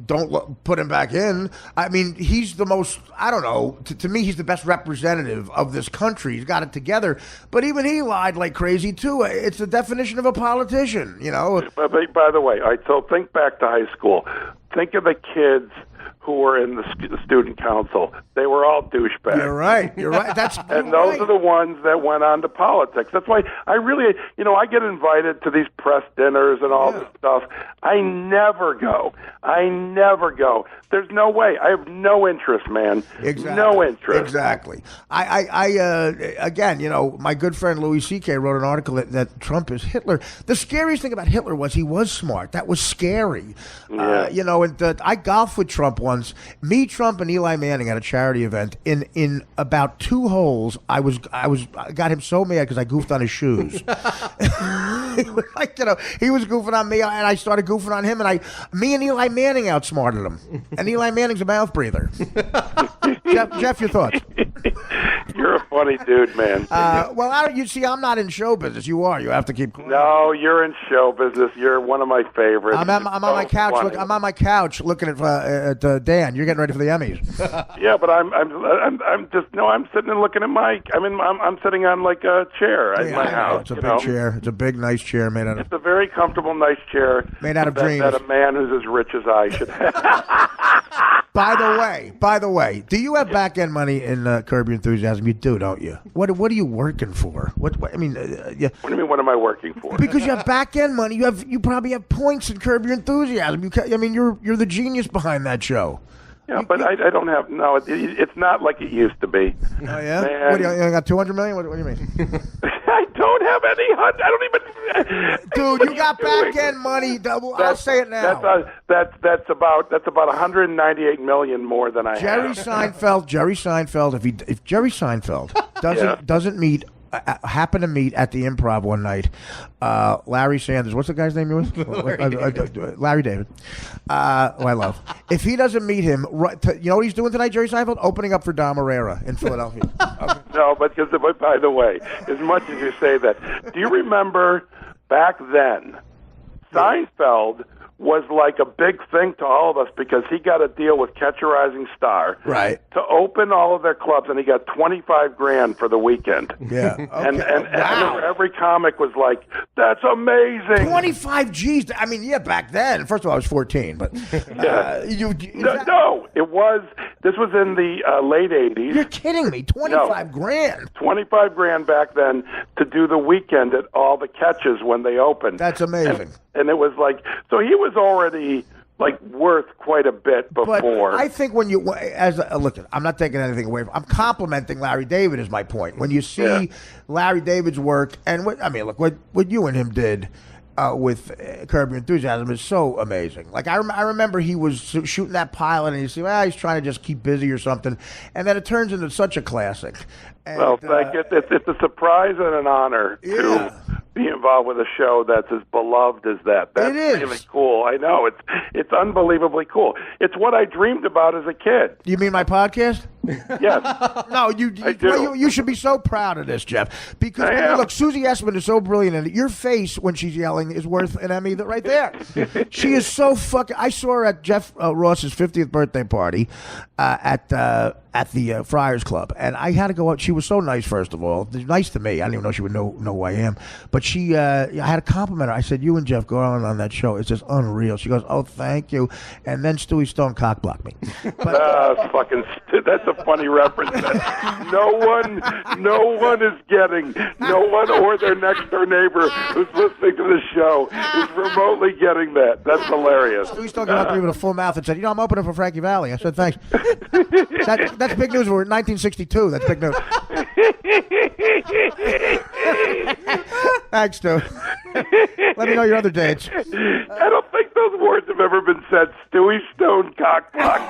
don't put him back in. I mean, he's the most. I don't know. To me, he's the best representative of this country. He's got it together. But even he lied like crazy too. It's the definition of a politician. But by the way, so think back to high school. Think of the kids who were in the student council. They were all douchebags. You're right. And those are the ones that went on to politics. That's why I really, I get invited to these press dinners and all this stuff. I never go. There's no way. I have no interest, man. Exactly. No interest. Exactly. Again, my good friend Louis C.K. wrote an article that Trump is Hitler. The scariest thing about Hitler was he was smart. That was scary. Yeah. I golfed with Trump once. Me, Trump, and Eli Manning at a charity event. In about 2 holes, I got him so mad because I goofed on his shoes. He was goofing on me, and I started goofing on him, and me and Eli Manning outsmarted him. And Eli Manning's a mouth breather. Jeff, your thoughts? You're a funny dude, man. You see, I'm not in show business. You are. You have to keep. No, you're in show business. You're one of my favorites. I'm on my couch. I'm on my couch looking at Dan. You're getting ready for the Emmys. Yeah, but I'm sitting and looking at Mike. I'm sitting on like a chair at my house. It's a big chair. It's a big, nice chair made out of. It's a very comfortable, nice chair made out of dreams that a man who's as rich as I should have. By the way, do you have back end money in Curb Your Enthusiasm? You do, don't you? What are you working for? What I mean, yeah. What do you mean? What am I working for? Because you have back end money. You probably have points in Curb Your Enthusiasm. You're the genius behind that show. Yeah, but I don't have. No, it's not like it used to be. Oh yeah. Man. What do you got? 200 million? What do you mean? I don't have any. I don't even. Dude, you got back end money. I'll say it now. That's about 198 million more than I have. Jerry Seinfeld. If Jerry Seinfeld doesn't happen to meet at the Improv one night, Larry Sanders. What's the guy's name? Larry David. I love. If he doesn't meet him, you know what he's doing tonight, Jerry Seinfeld? Opening up for Dom Herrera in Philadelphia. Okay. No, but by the way, as much as you say that, do you remember back then, Seinfeld was like a big thing to all of us because he got a deal with Catch a Rising Star to open all of their clubs, and he got $25,000 for the weekend. Yeah, okay. And every comic was like, "That's amazing." 25 G's. I mean, yeah, back then. First of all, I was 14, but no, it was. This was in the late '80s. You're kidding me? $25,000. $25,000 back then to do the weekend at all the catches when they opened. That's amazing. And it was like, so he was already like worth quite a bit before. But I think when you, look, I'm not taking anything away from, I'm complimenting Larry David is my point. When you see Larry David's work, and what you and him did with Curb Your Enthusiasm is so amazing. Like I remember he was shooting that pilot, and you see, well, he's trying to just keep busy or something, and then it turns into such a classic. And, well, thank you. It's a surprise and an honor to be involved with a show that's as beloved as that. That's really cool. I know. It's unbelievably cool. It's what I dreamed about as a kid. You mean my podcast? Yes. No, you should be so proud of this, Jeff. Because look, Susie Essman is so brilliant, and your face when she's yelling is worth an Emmy right there. She is so fucking. I saw her at Jeff Ross's 50th birthday party at the Friars Club, and I had to go out. She was so nice, first of all. Nice to me. I didn't even know she would know who I am. But I had to compliment her. I said, "You and Jeff Garlin on that show. It's just unreal." She goes, "Oh, thank you." And then Stewie Stone cockblocked me. But, that's a funny reference. No one is getting. No one or their next door neighbor who's listening to the show is remotely getting that. That's hilarious. Stewie Stone came up to me with a full mouth and said, "I'm opening for Frankie Valli." I said, "Thanks." That's big news. We're in 1962. That's big news. Thanks, Stu. Let me know your other dates. I don't think those words have ever been said. Stewie Stone cockblock.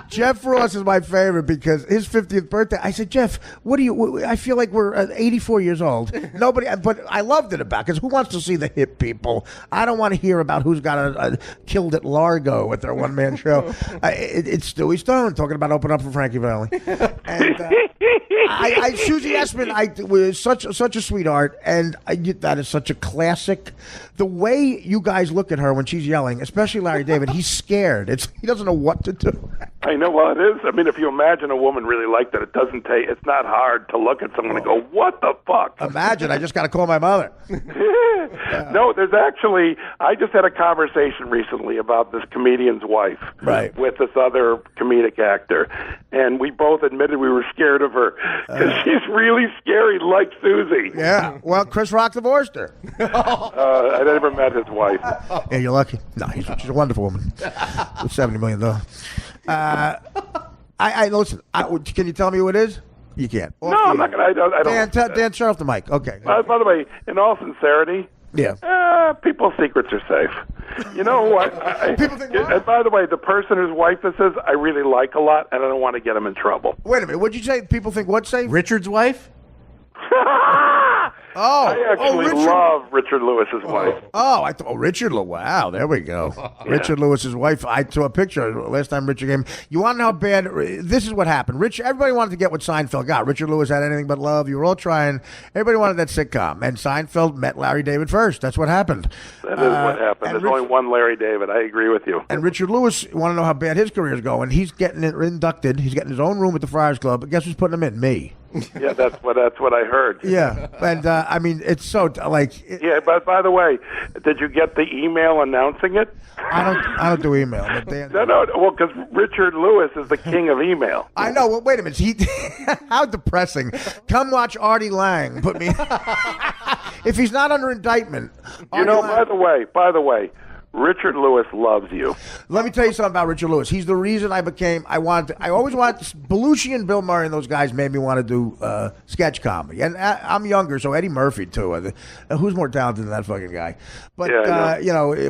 Jeff Ross is my favorite because his 50th birthday. I said, Jeff, I feel like we're 84 years old. But I loved it about because who wants to see the hip people? I don't want to hear about who's got killed at Largo with their one-man show. It's Stewie Stone talking about opening up for Frankie Valli. And Susie Essman, was such a sweetheart, and that is such a classic. The way you guys look at her when she's yelling, especially Larry David, he's scared. He doesn't know what to do. I know. Well, it is. I mean, if you imagine a woman really like that, it's not hard to look at someone and go, "What the fuck?" Imagine. I just got to call my mother. No, there's actually. I just had a conversation recently about this comedian's wife, with this other comedic actor, and we both admitted we were scared of her because she's really scary, like Susie. Yeah. Well, Chris Rock divorced her. I never met his wife. Yeah, you're lucky. No, she's a wonderful woman with $70 million. Listen. Can you tell me who it is? You can't. No, I'm not gonna. I don't. Dan, turn off the mic. Okay. By the way, in all sincerity, people's secrets are safe. You know what? People think what? And by the way, the person whose wife this is, I really like a lot, and I don't want to get him in trouble. Wait a minute. What'd you say? People think what's safe? Richard's wife? I actually love Richard Lewis's wife. I thought Richard Lewis. Wow, there we go. Richard Lewis's wife. I saw a picture last time Richard came. You want to know how bad? This is what happened. Everybody wanted to get what Seinfeld got. Richard Lewis had Anything But Love. You were all trying. Everybody wanted that sitcom, and Seinfeld met Larry David first. That's what happened. That is what happened. There's only one Larry David. I agree with you. And Richard Lewis, want to know how bad his career is going? He's getting inducted. He's getting his own room at the Friars Club. But guess who's putting him in? Me. Yeah, that's what I heard. Yeah, and I mean, it's so like. Yeah, but by the way, did you get the email announcing it? I don't do email. But no. Well, because Richard Lewis is the king of email. I know. Well, wait a minute. How depressing. Come watch Artie Lang. Put me. If he's not under indictment. By the way. Richard Lewis loves you. Let me tell you something about Richard Lewis. He's the reason I always wanted, Belushi and Bill Murray and those guys made me want to do sketch comedy. And I'm younger, so Eddie Murphy, too. Who's more talented than that fucking guy? But,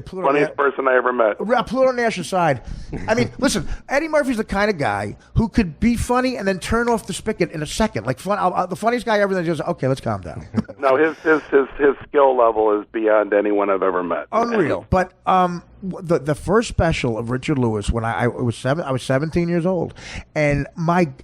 funniest person I ever met. Pluto Nash aside. I mean, listen, Eddie Murphy's the kind of guy who could be funny and then turn off the spigot in a second. Like, the funniest guy ever, then just, okay, let's calm down. No, his skill level is beyond anyone I've ever met. Unreal. But the first special of Richard Lewis when I was 17 years old, and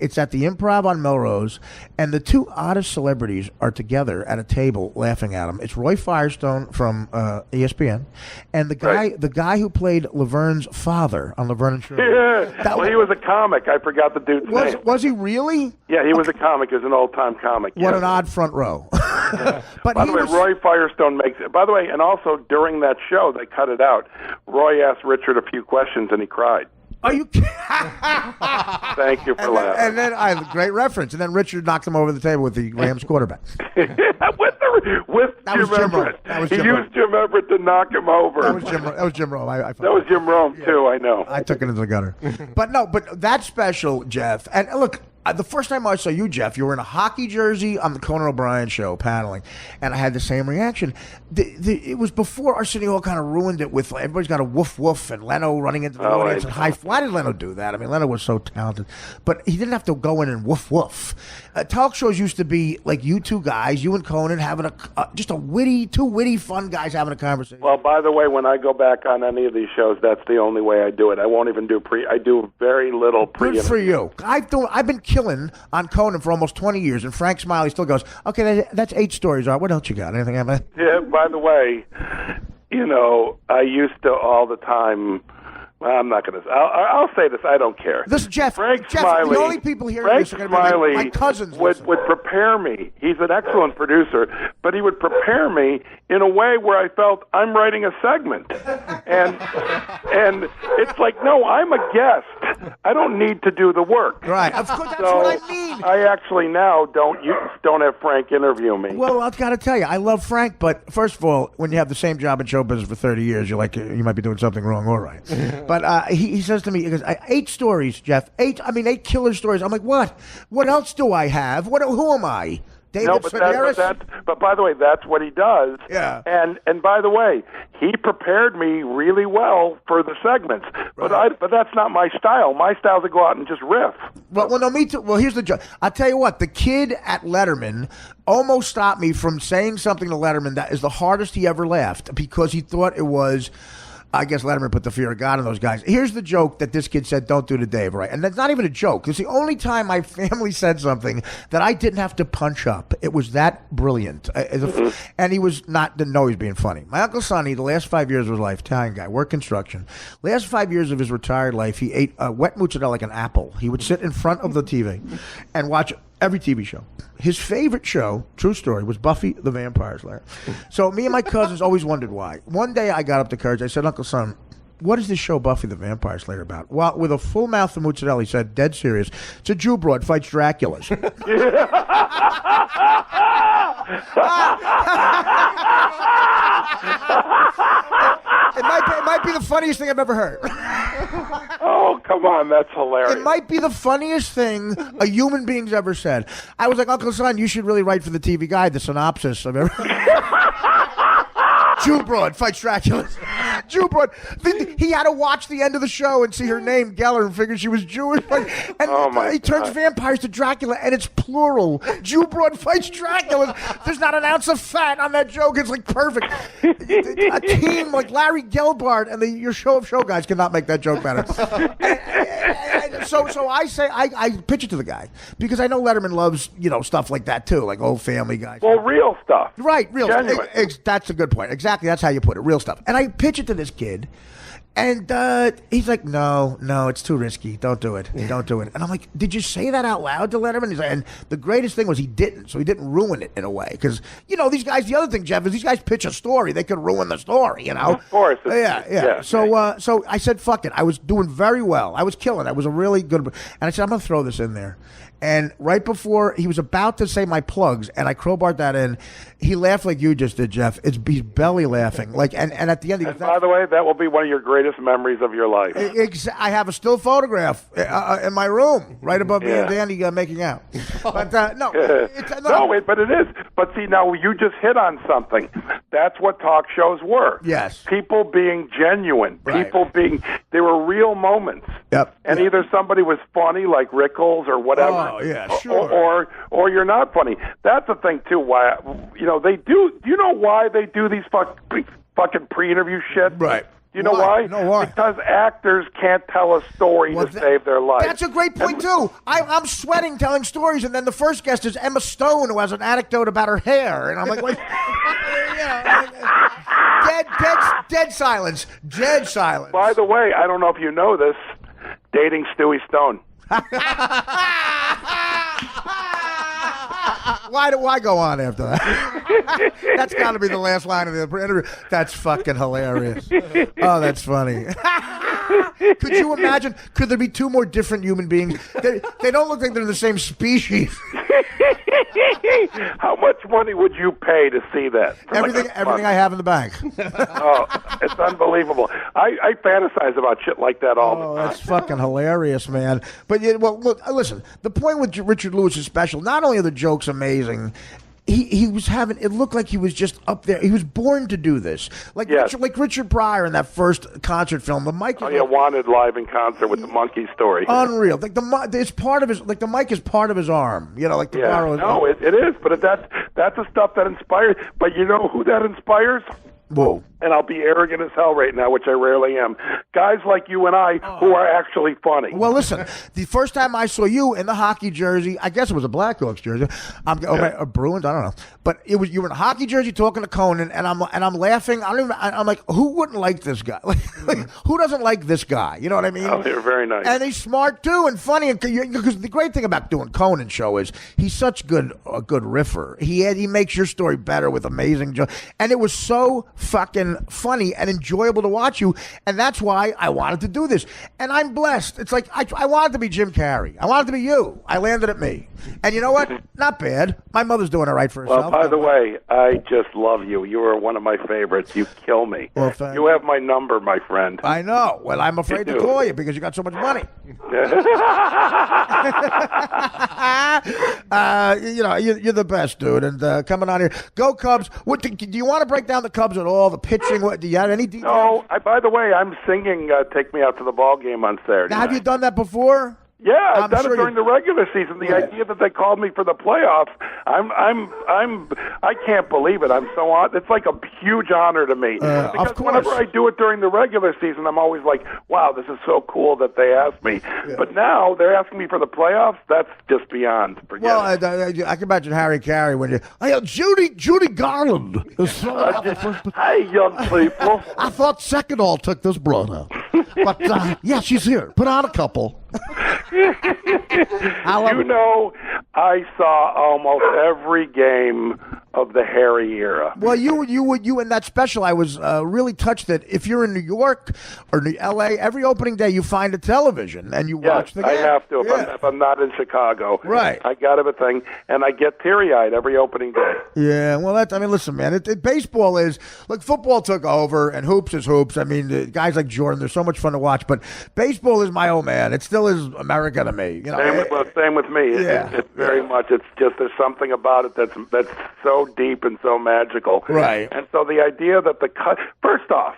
it's at the Improv on Melrose, and the two oddest celebrities are together at a table laughing at him. It's Roy Firestone from ESPN, and the guy who played Laverne's father on Laverne and Shirley. Yeah, he was a comic. I forgot the dude's name. Was he really? Yeah, he was a comic. He was an old-time comic. What an odd front row. But by the way, Roy Firestone makes it. By the way, and also during that show, they cut it out. Roy asked Richard a few questions, and he cried. Are you kidding? Thank you for laughing. And then great reference. And then Richard knocked him over the table with the Rams quarterback. with Jim Everett. He used Jim Everett to knock him over. That was Jim Rome. That was Jim Rome, too, I know. I took it into the gutter. But that special, Jeff, and look, the first time I saw you, Jeff, you were in a hockey jersey on the Conan O'Brien show paneling, and I had the same reaction. It was before Arsenio Hall kind of ruined it with everybody's got a woof woof and Leno running into the audience and high. Why did Leno do that? I mean, Leno was so talented, but he didn't have to go in and woof woof. Talk shows used to be like you two guys, you and Conan having just two witty, fun guys having a conversation. Well, by the way, when I go back on any of these shows, that's the only way I do it. I won't even do I do very little pre. Good for you. I've been killing on Conan for almost 20 years, and Frank Smiley still goes, okay, that's 8 stories. All right, what else you got? Anything happen? Yeah, by the way, I used to all the time. Well, I'm not going to. I'll say this. I don't care. This Jeff. Frank Jeff, Smiley. The only people hearing Frank this are going to be my cousins. Would prepare me. He's an excellent producer, but he would prepare me in a way where I felt I'm writing a segment, and it's like, no, I'm a guest. I don't need to do the work. Right. Of course, that's what I mean. I actually now don't have Frank interview me. Well, I've got to tell you, I love Frank, but first of all, when you have the same job in show business for 30 years, you're like, you might be doing something wrong. All right. But he says to me, he goes, 8 stories, Jeff. 8 killer stories. I'm like, what? What else do I have? Who am I? David Sedaris? But by the way, that's what he does. Yeah. And by the way, he prepared me really well for the segments. Right. But that's not my style. My style is to go out and just riff. Well, no, me too. Well, here's the joke. I'll tell you what. The kid at Letterman almost stopped me from saying something to Letterman that is the hardest he ever laughed because he thought it was. I guess Letterman put the fear of God in those guys. Here's the joke that this kid said, don't do to Dave, right? And that's not even a joke. It's the only time my family said something that I didn't have to punch up. It was that brilliant. And he was didn't know he was being funny. My Uncle Sonny, the last 5 years of his life, Italian guy, worked construction. Last 5 years of his retired life, he ate wet mozzarella like an apple. He would sit in front of the TV and watch every TV show. His favorite show, true story, was Buffy the Vampire Slayer. So me and my cousins always wondered why. One day I got up to courage. I said, Uncle Son, what is this show Buffy the Vampire Slayer about? Well, with a full mouth of mozzarella, he said, dead serious, it's a Jew broad fights Draculas. It might be the funniest thing I've ever heard. Oh, come on, that's hilarious. It might be the funniest thing a human being's ever said. I was like, Uncle Son, you should really write for the TV Guide the synopsis of everything. Jew broad fights Dracula. Jew broad. He had to watch the end of the show and see her name, Geller, and figured she was Jewish. And he turns vampires to Dracula, and it's plural. Jew broad fights Dracula. There's not an ounce of fat on that joke. It's like perfect. A team like Larry Gelbart and your show of show guys cannot make that joke better. So I say I pitch it to the guy because I know Letterman loves stuff like that too, like old Family Guy. Well, real stuff. Right, real stuff. That's a good point. Exactly, that's how you put it, real stuff. And I pitch it to this kid, and he's like, no, it's too risky. Don't do it. Don't do it. And I'm like, did you say that out loud to Letterman? He's like, and the greatest thing was he didn't, so he didn't ruin it in a way. Because, these guys, the other thing, Jeff, is these guys pitch a story. They could ruin the story, Of course. Yeah. So I said, fuck it. I was doing very well. I was killing. I was a really good, and I said, I'm going to throw this in there. And right before he was about to say my plugs, and I crowbarred that in, he laughed like you just did, Jeff. He's belly laughing. And at the end, by the way, that will be one of your greatest memories of your life. I have a still photograph in my room, right above me and Danny making out. But no, but it is. But see, now you just hit on something. That's what talk shows were. Yes, people being genuine. Right. They were real moments. Yep. And either somebody was funny, like Rickles or whatever. Oh, yeah, sure. Or you're not funny. That's the thing, too, why, they do. Do you know why they do these fucking pre-interview shit? Right. You know why? No, why? Because actors can't tell a story to save their life. That's a great point, too. I'm sweating telling stories, and then the first guest is Emma Stone, who has an anecdote about her hair. And I'm like, dead silence. Dead silence. By the way, I don't know if you know this, dating Stewie Stone. Why go on after that? That's got to be the last line of the interview. That's fucking hilarious. Oh, that's funny. Could you imagine? Could there be two more different human beings? They don't look like they're the same species. How much money would you pay to see that? Everything I have in the bank. Oh, it's unbelievable. I fantasize about shit like that all the time. That's fucking hilarious, man. But look, listen. The point with Richard Lewis's special, not only are the jokes amazing, he was having, it looked like he was just up there. He was born to do this. Like Richard Pryor in that first concert film. The mic. Wanted live in concert with the monkey story. Unreal. Like it's part of his. Like the mic is part of his arm. Like to borrow. No, it is. But that's the stuff that inspires. But you know who that inspires? Whoa. And I'll be arrogant as hell right now, which I rarely am. Guys like you and I who are actually funny. Well, listen, the first time I saw you in the hockey jersey, I guess it was a Blackhawks jersey, or Bruins, I don't know, but you were in a hockey jersey talking to Conan, and I'm laughing. I'm like, who wouldn't like this guy? Like, who doesn't like this guy? You know what I mean? Oh, they're very nice, and he's smart too, and funny. Because the great thing about doing Conan show is he's such a good riffer. He makes your story better with amazing jokes, and it was so fucking funny and enjoyable to watch you, and that's why I wanted to do this. And I'm blessed. It's like I wanted to be Jim Carrey. I wanted to be you. I landed at me. And you know what? Not bad. My mother's doing it right for herself. Well, by the way, I just love you. You are one of my favorites. You kill me. Well, you have my number, my friend. I know. Well, I'm afraid to call you because you got so much money. You're the best, dude. And coming on here, go Cubs. Do you want to break down the Cubs at all? The pitching? Do you have any details? No. By the way, I'm singing "Take Me Out to the Ball Game" on Saturday. Now, have you done that before? Yeah, I've done it during the regular season. The idea that they called me for the playoffs, I can't believe it. I'm so on. It's like a huge honor to me. Because whenever I do it during the regular season, I'm always like, wow, this is so cool that they asked me. Yeah. But now they're asking me for the playoffs. That's just beyond. Well, I can imagine Harry Carey when you, Judy Garland. Hey, young people. I thought Secondall took this blood out. But, yeah, she's here. Put on a couple. I saw almost every game of the Harry era. Well, you in that special, I was really touched that if you're in New York or L.A., every opening day you find a television and you watch the game. I have to if I'm not in Chicago. Right. I got everything, and I get teary-eyed every opening day. Yeah, well, listen, man, baseball is, look, football took over, and hoops is hoops. I mean, guys like Jordan, they're so much fun to watch, but baseball is my old man. It still is America to me. Same with me. It's very much. It's just there's something about it that's so deep and so magical. Right. And so the idea that first off,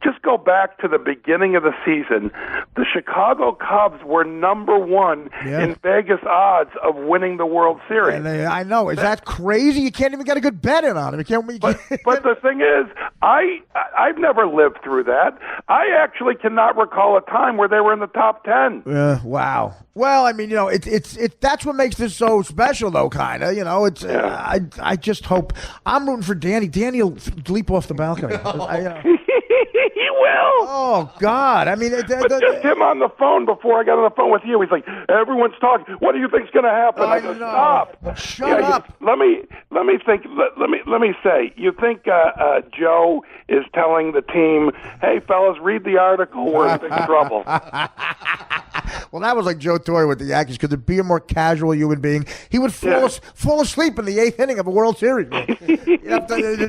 just go back to the beginning of the season. The Chicago Cubs were number one in Vegas odds of winning the World Series. And I know. Is that crazy? You can't even get a good bet in on them. But the thing is, I've never lived through that. I actually cannot recall a time where they were in the top 10. Wow. Well, I mean, it's that's what makes this so special, though, kind of. I just hope. I'm rooting for Danny. Danny will leap off the balcony. He will. Oh, God. I mean, but just him on the phone before I got on the phone with you. He's like, everyone's talking. What do you think's going to happen? I go, stop. Shut up. Let me think. Let me say. You think Joe is telling the team, "Hey, fellas, read the article. We're in big trouble." Well, that was like Joe Torre with the Yankees. Could there be a more casual human being? He would fall asleep in the 8th inning of a World Series.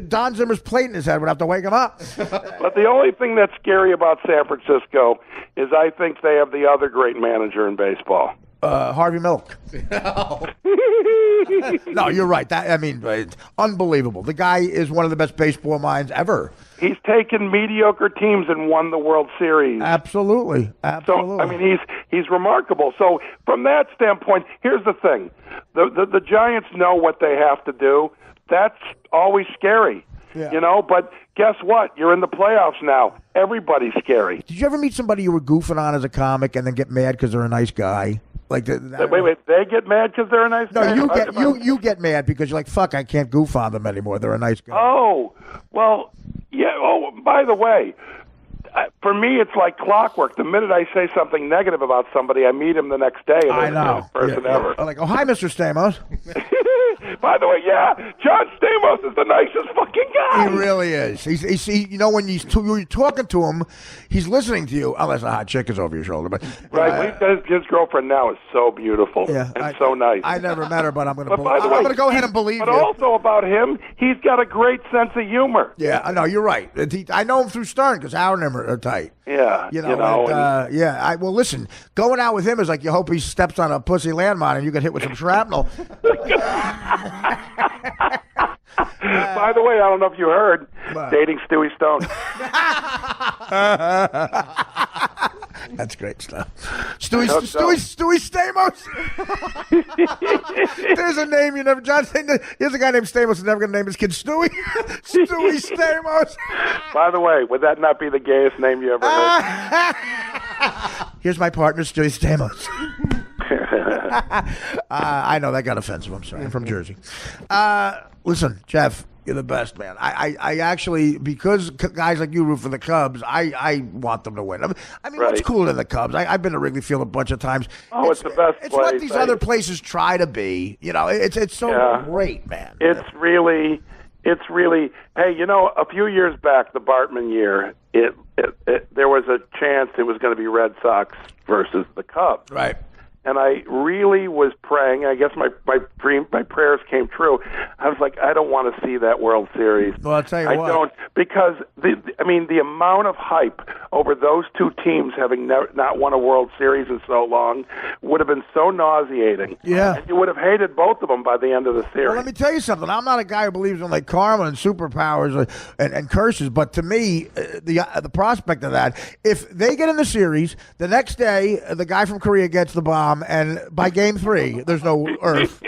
Don Zimmer's plate in his head would have to wake him up. But the only thing that's scary about San Francisco is I think they have the other great manager in baseball. Harvey Milk. No, you're right. Unbelievable. The guy is one of the best baseball minds ever. He's taken mediocre teams and won the World Series. Absolutely. So, I mean, he's remarkable. So, from that standpoint, here's the thing. The Giants know what they have to do. That's always scary, but guess what? You're in the playoffs now. Everybody's scary. Did you ever meet somebody you were goofing on as a comic and then get mad because they're a nice guy? Wait, they get mad because they're a nice guy? No, you get mad because you're like, fuck, I can't goof on them anymore. They're a nice guy. Oh, well, yeah. Oh, by the way, for me, it's like clockwork. The minute I say something negative about somebody, I meet him the next day. And I know. The best person ever. Like, oh, hi, Mr. Stamos. By the way, John Stamos is the nicest fucking guy. He really is. He's when you're talking to him, he's listening to you, unless a hot chick is over your shoulder. But right, his girlfriend now is so beautiful and so nice. I never met her, but I'm going to go ahead and believe but you. But also about him, he's got a great sense of humor. Yeah, I know, you're right. I know him through Stern because Howard and him are tight. Yeah, well, listen, going out with him is like you hope he steps on a pussy landmine and you get hit with some shrapnel. By the way, I don't know if you heard, dating Stewie Stone. That's great stuff. Stewie Stamos. There's a name you never. John, here's a guy named Stamos who's never going to name his kid Stewie. Stewie Stamos. By the way, would that not be the gayest name you ever heard? Here's my partner, Stewie Stamos. I know that got offensive. I'm sorry. I'm from Jersey. Listen, Jeff, you're the best, man. I actually, because guys like you root for the Cubs, I want them to win. I mean, what's cooler than the Cubs? I've been to Wrigley Field a bunch of times. Oh, it's the best It's place. what these other places try to be. It's so great, man. It's really. Hey, a few years back, the Bartman year, there was a chance it was going to be Red Sox versus the Cubs. Right. And I really was praying. I guess my prayers came true. I was like, I don't want to see that World Series. Well, I'll tell you what. I don't, because the amount of hype over those two teams having not won a World Series in so long would have been so nauseating. Yeah, and you would have hated both of them by the end of the series. Well, let me tell you something. I'm not a guy who believes in like karma and superpowers and curses, but to me, the prospect of that, if they get in the series, the next day the guy from Korea gets the bomb. And by game 3, there's no Earth.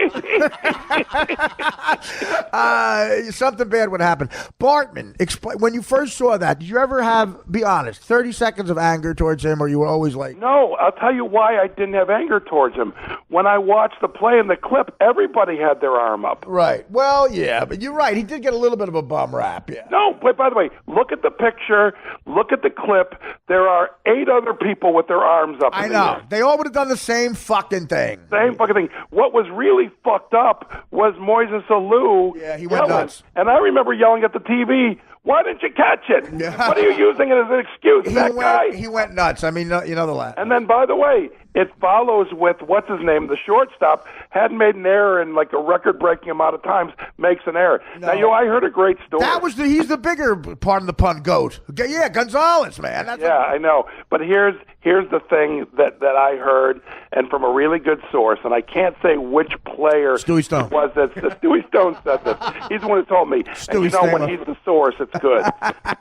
Something bad would happen. Bartman, when you first saw that, did you ever be honest, 30 seconds of anger towards him, or you were always like... No, I'll tell you why I didn't have anger towards him. When I watched the play in the clip, everybody had their arm up. Right. Well, yeah, but you're right. He did get a little bit of a bum rap, yeah. No, but by the way, look at the picture, look at the clip. There are 8 other people with their arms up. I know. They all would have done the same fucking thing. Same fucking thing. What was really fucked up was Moises Alou. Yeah, he went nuts. And I remember yelling at the TV, why didn't you catch it? Yeah. What are you using it as an excuse, guy? He went nuts. I mean, you know the last. And then, by the way, it follows with, what's his name, the shortstop, hadn't made an error in like a record-breaking amount of times, makes an error. No. Now, I heard a great story. He's the bigger, pardon the pun, goat. Yeah, Gonzalez, man. I know. But here's the thing that I heard, and from a really good source, and I can't say which player Stewie Stone. was that. Stewie Stone said this. He's the one who told me. Stewie and when he's the source, it's good.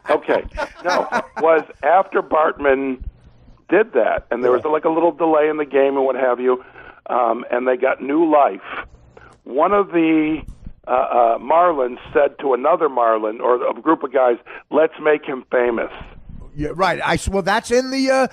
Okay. No, was after Bartman did that, and there was like a little delay in the game and what have you, and they got new life. One of the Marlins said to another Marlin, or a group of guys, let's make him famous. Yeah, right. Well, that's in the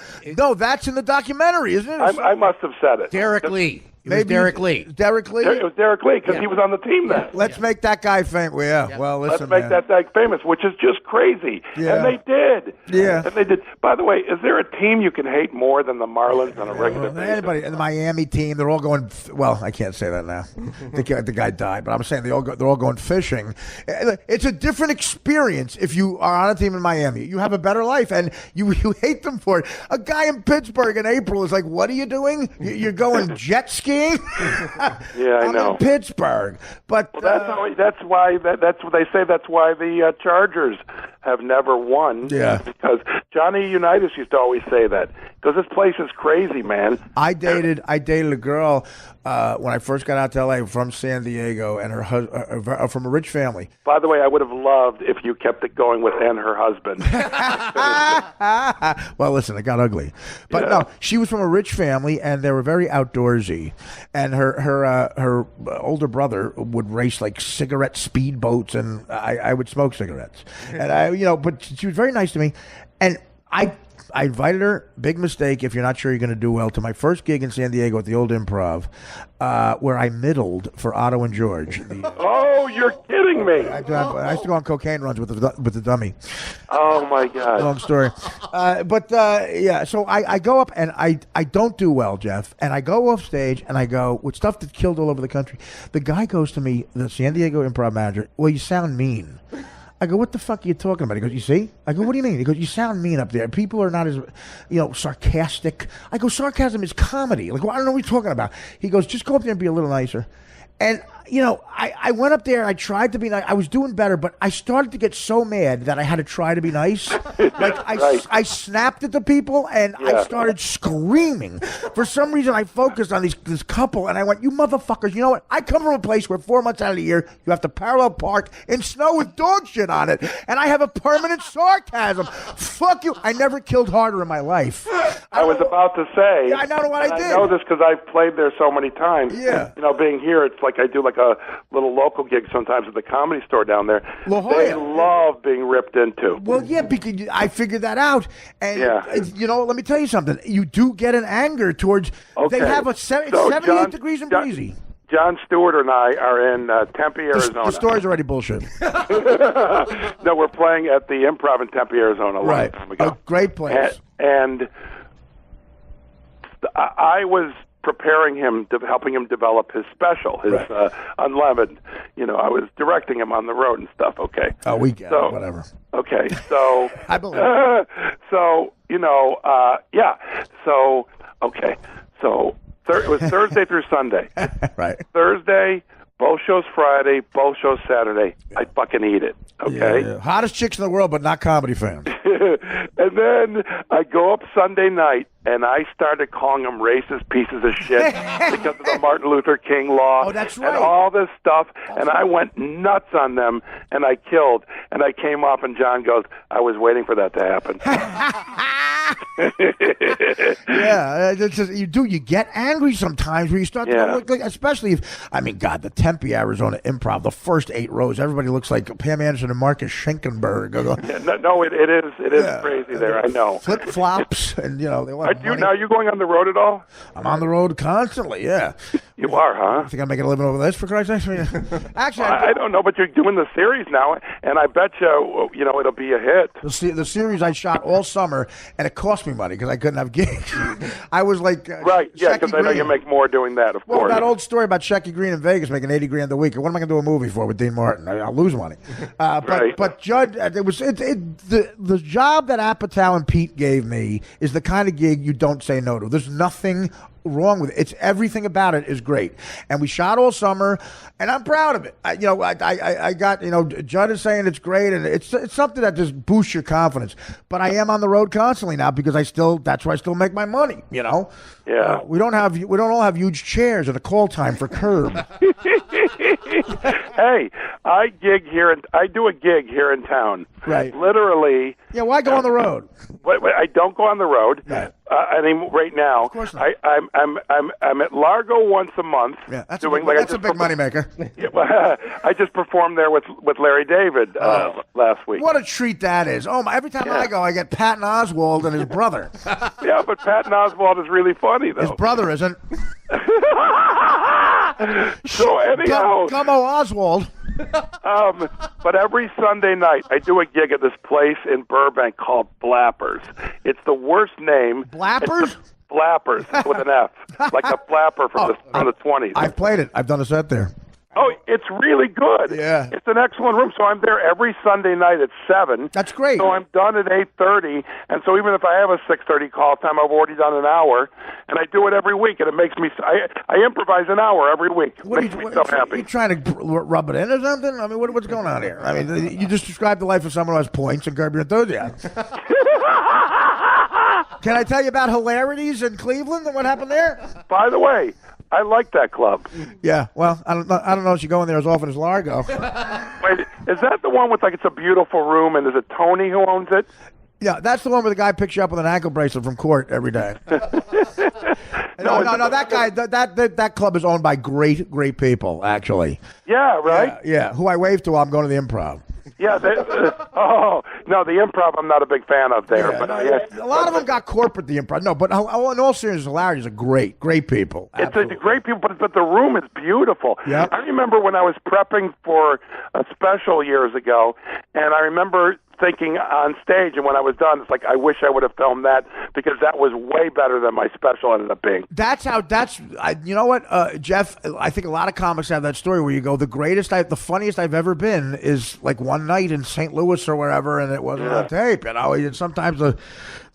that's in the documentary, isn't it? I must have said it. Derek Lee. It was Derek Lee. Derek Lee? It was Derek Lee because he was on the team then. Let's make that guy famous. Well, listen, let's make that guy famous, which is just crazy. Yeah. And they did. Yeah. And they did. By the way, is there a team you can hate more than the Marlins on a regular basis? Anybody in the Miami team, they're all going. Well, I can't say that now. The guy died, but I'm saying they're all going fishing. It's a different experience if you are on a team in Miami. You have a better life, and you hate them for it. A guy in Pittsburgh in April is like, "What are you doing? You're going jet skiing?" Yeah, I know. In Pittsburgh, but that's why that's what they say. That's why the Chargers have never won. Yeah, because Johnny Unitas used to always say that because this place is crazy, man. I dated a girl when I first got out to LA from San Diego, and her husband from a rich family. By the way, I would have loved if you kept it going with and her husband. Well, listen, it got ugly, but no, she was from a rich family, and they were very outdoorsy. And her older brother would race like cigarette speedboats, and I would smoke cigarettes, and but she was very nice to me, and I invited her, big mistake if you're not sure you're going to do well, to my first gig in San Diego at the old Improv, where I middled for Otto and George. Oh, you're kidding me. I used to go on cocaine runs with the dummy. Oh, my God. Long story. So I go up, and I don't do well, Jeff, and I go off stage, and I go, with stuff that's killed all over the country. The guy goes to me, the San Diego Improv manager, well, you sound mean. I go, what the fuck are you talking about? He goes, you see? I go, what do you mean? He goes, you sound mean up there. People are not as, sarcastic. I go, sarcasm is comedy. Like, well, I don't know what you're talking about. He goes, just go up there and be a little nicer. And, I went up there and I tried to be nice. I was doing better, but I started to get so mad that I had to try to be nice. I snapped at the people, and I started screaming. For some reason, I focused on this couple, and I went, you motherfuckers, you know what? I come from a place where 4 months out of the year, you have to parallel park in snow with dog shit on it, and I have a permanent sarcasm. Fuck you. I never killed harder in my life. I was about to say. Yeah, I know what I did. I know this because I've played there so many times. Yeah. Being here, it's like I do like a little local gig sometimes at the Comedy Store down there. La Jolla. They love being ripped into. Well, yeah, because I figured that out. And, let me tell you something. You do get an anger towards, they have a 78 degrees and breezy. John Stewart and I are in Tempe, Arizona. The story's already bullshit. No, we're playing at the Improv in Tempe, Arizona. Right. A great place. And I was preparing him, helping him develop his special, his Unleavened. I was directing him on the road and stuff. Okay. Oh, we get it. Whatever. Okay. So I believe. So okay. So it was Thursday through Sunday. Right. Thursday, both shows Friday, both shows Saturday. I fucking eat it. Okay. Yeah. Hottest chicks in the world, but not comedy fans. And then I go up Sunday night, and I started calling them racist pieces of shit because of the Martin Luther King law. Oh, that's right. And all this stuff. And I went nuts on them, and I killed. And I came off, and John goes, I was waiting for that to happen. Yeah, you do. You get angry sometimes when you start to look like, especially if, the Tempe, Arizona Improv, the first 8 rows, everybody looks like Pam Anderson and Marcus Schenkenberg. It is crazy there. I know. Flip flops, and they want. Now, are you going on the road at all? I'm on the road constantly. Yeah. You are, huh? You think I'm making a living over this, for Christ's sake? Actually, I don't know, but you're doing the series now, and I bet you, it'll be a hit. The series I shot all summer, and it cost me money because I couldn't have gigs. I was like, right, yeah, because I know you make more doing that, of course. Well, that old story about Shecky Green in Vegas making $80,000 a week. What am I going to do a movie for with Dean Martin? I'll lose money. But Judd, the job that Apatow and Pete gave me is the kind of gig you don't say no to. There's nothing wrong with it. It's everything about it is great, and we shot all summer, and I'm proud of it. I got Judd is saying it's great, and it's something that just boosts your confidence. But I am on the road constantly now because that's where I still make my money. Yeah. We don't all have huge chairs at a call time for Curb. Hey, I do a gig here in town. Right. Literally. Yeah. Why go on the road? Wait, I don't go on the road. Right. Right now. Of course not. I'm at Largo once a month. Yeah, that's doing a big moneymaker. I just performed there with Larry David last week. What a treat that is! Oh my! Every time I go, I get Patton Oswalt and his brother. Yeah, but Patton Oswalt is really funny though. His brother isn't. So anyhow, Gummo Oswald. But every Sunday night, I do a gig at this place in Burbank called Blappers. It's the worst name. Blappers? Blappers with an F, like a flapper from the 20s. I've played it. I've done a set there. Oh, it's really good. Yeah. It's an excellent room. So I'm there every Sunday night at 7. That's great. So I'm done at 8:30. And so even if I have a 6:30 call time, I've already done an hour. And I do it every week. And it makes me, I improvise an hour every week. It makes me so happy. Are you trying to rub it in or something? I mean, what's going on here? I mean, you just described the life of someone who has points and curb your enthusiasm. Can I tell you about hilarities in Cleveland and what happened there? By the way, I like that club. Yeah, well, I don't know if you go in there as often as Largo. Wait, is that the one with it's a beautiful room and is it Tony who owns it? Yeah, that's the one where the guy picks you up with an ankle bracelet from court every day. No, that guy, that club is owned by great people, actually. Yeah, right? Yeah, who I wave to while I'm going to the Improv. Yeah, no, the Improv I'm not a big fan of there. Yeah, but a lot of them got corporate, the Improv. No, but in all seriousness, Larry's are great people. It's a great people, but the room is beautiful. Yeah. I remember when I was prepping for a special years ago, and I remember thinking on stage, and when I was done, it's like, I wish I would have filmed that because that was way better than my special ended up being. You know what, Jeff, I think a lot of comics have that story where you go, the funniest I've ever been is like one night in St. Louis or wherever, and it wasn't on tape, and sometimes the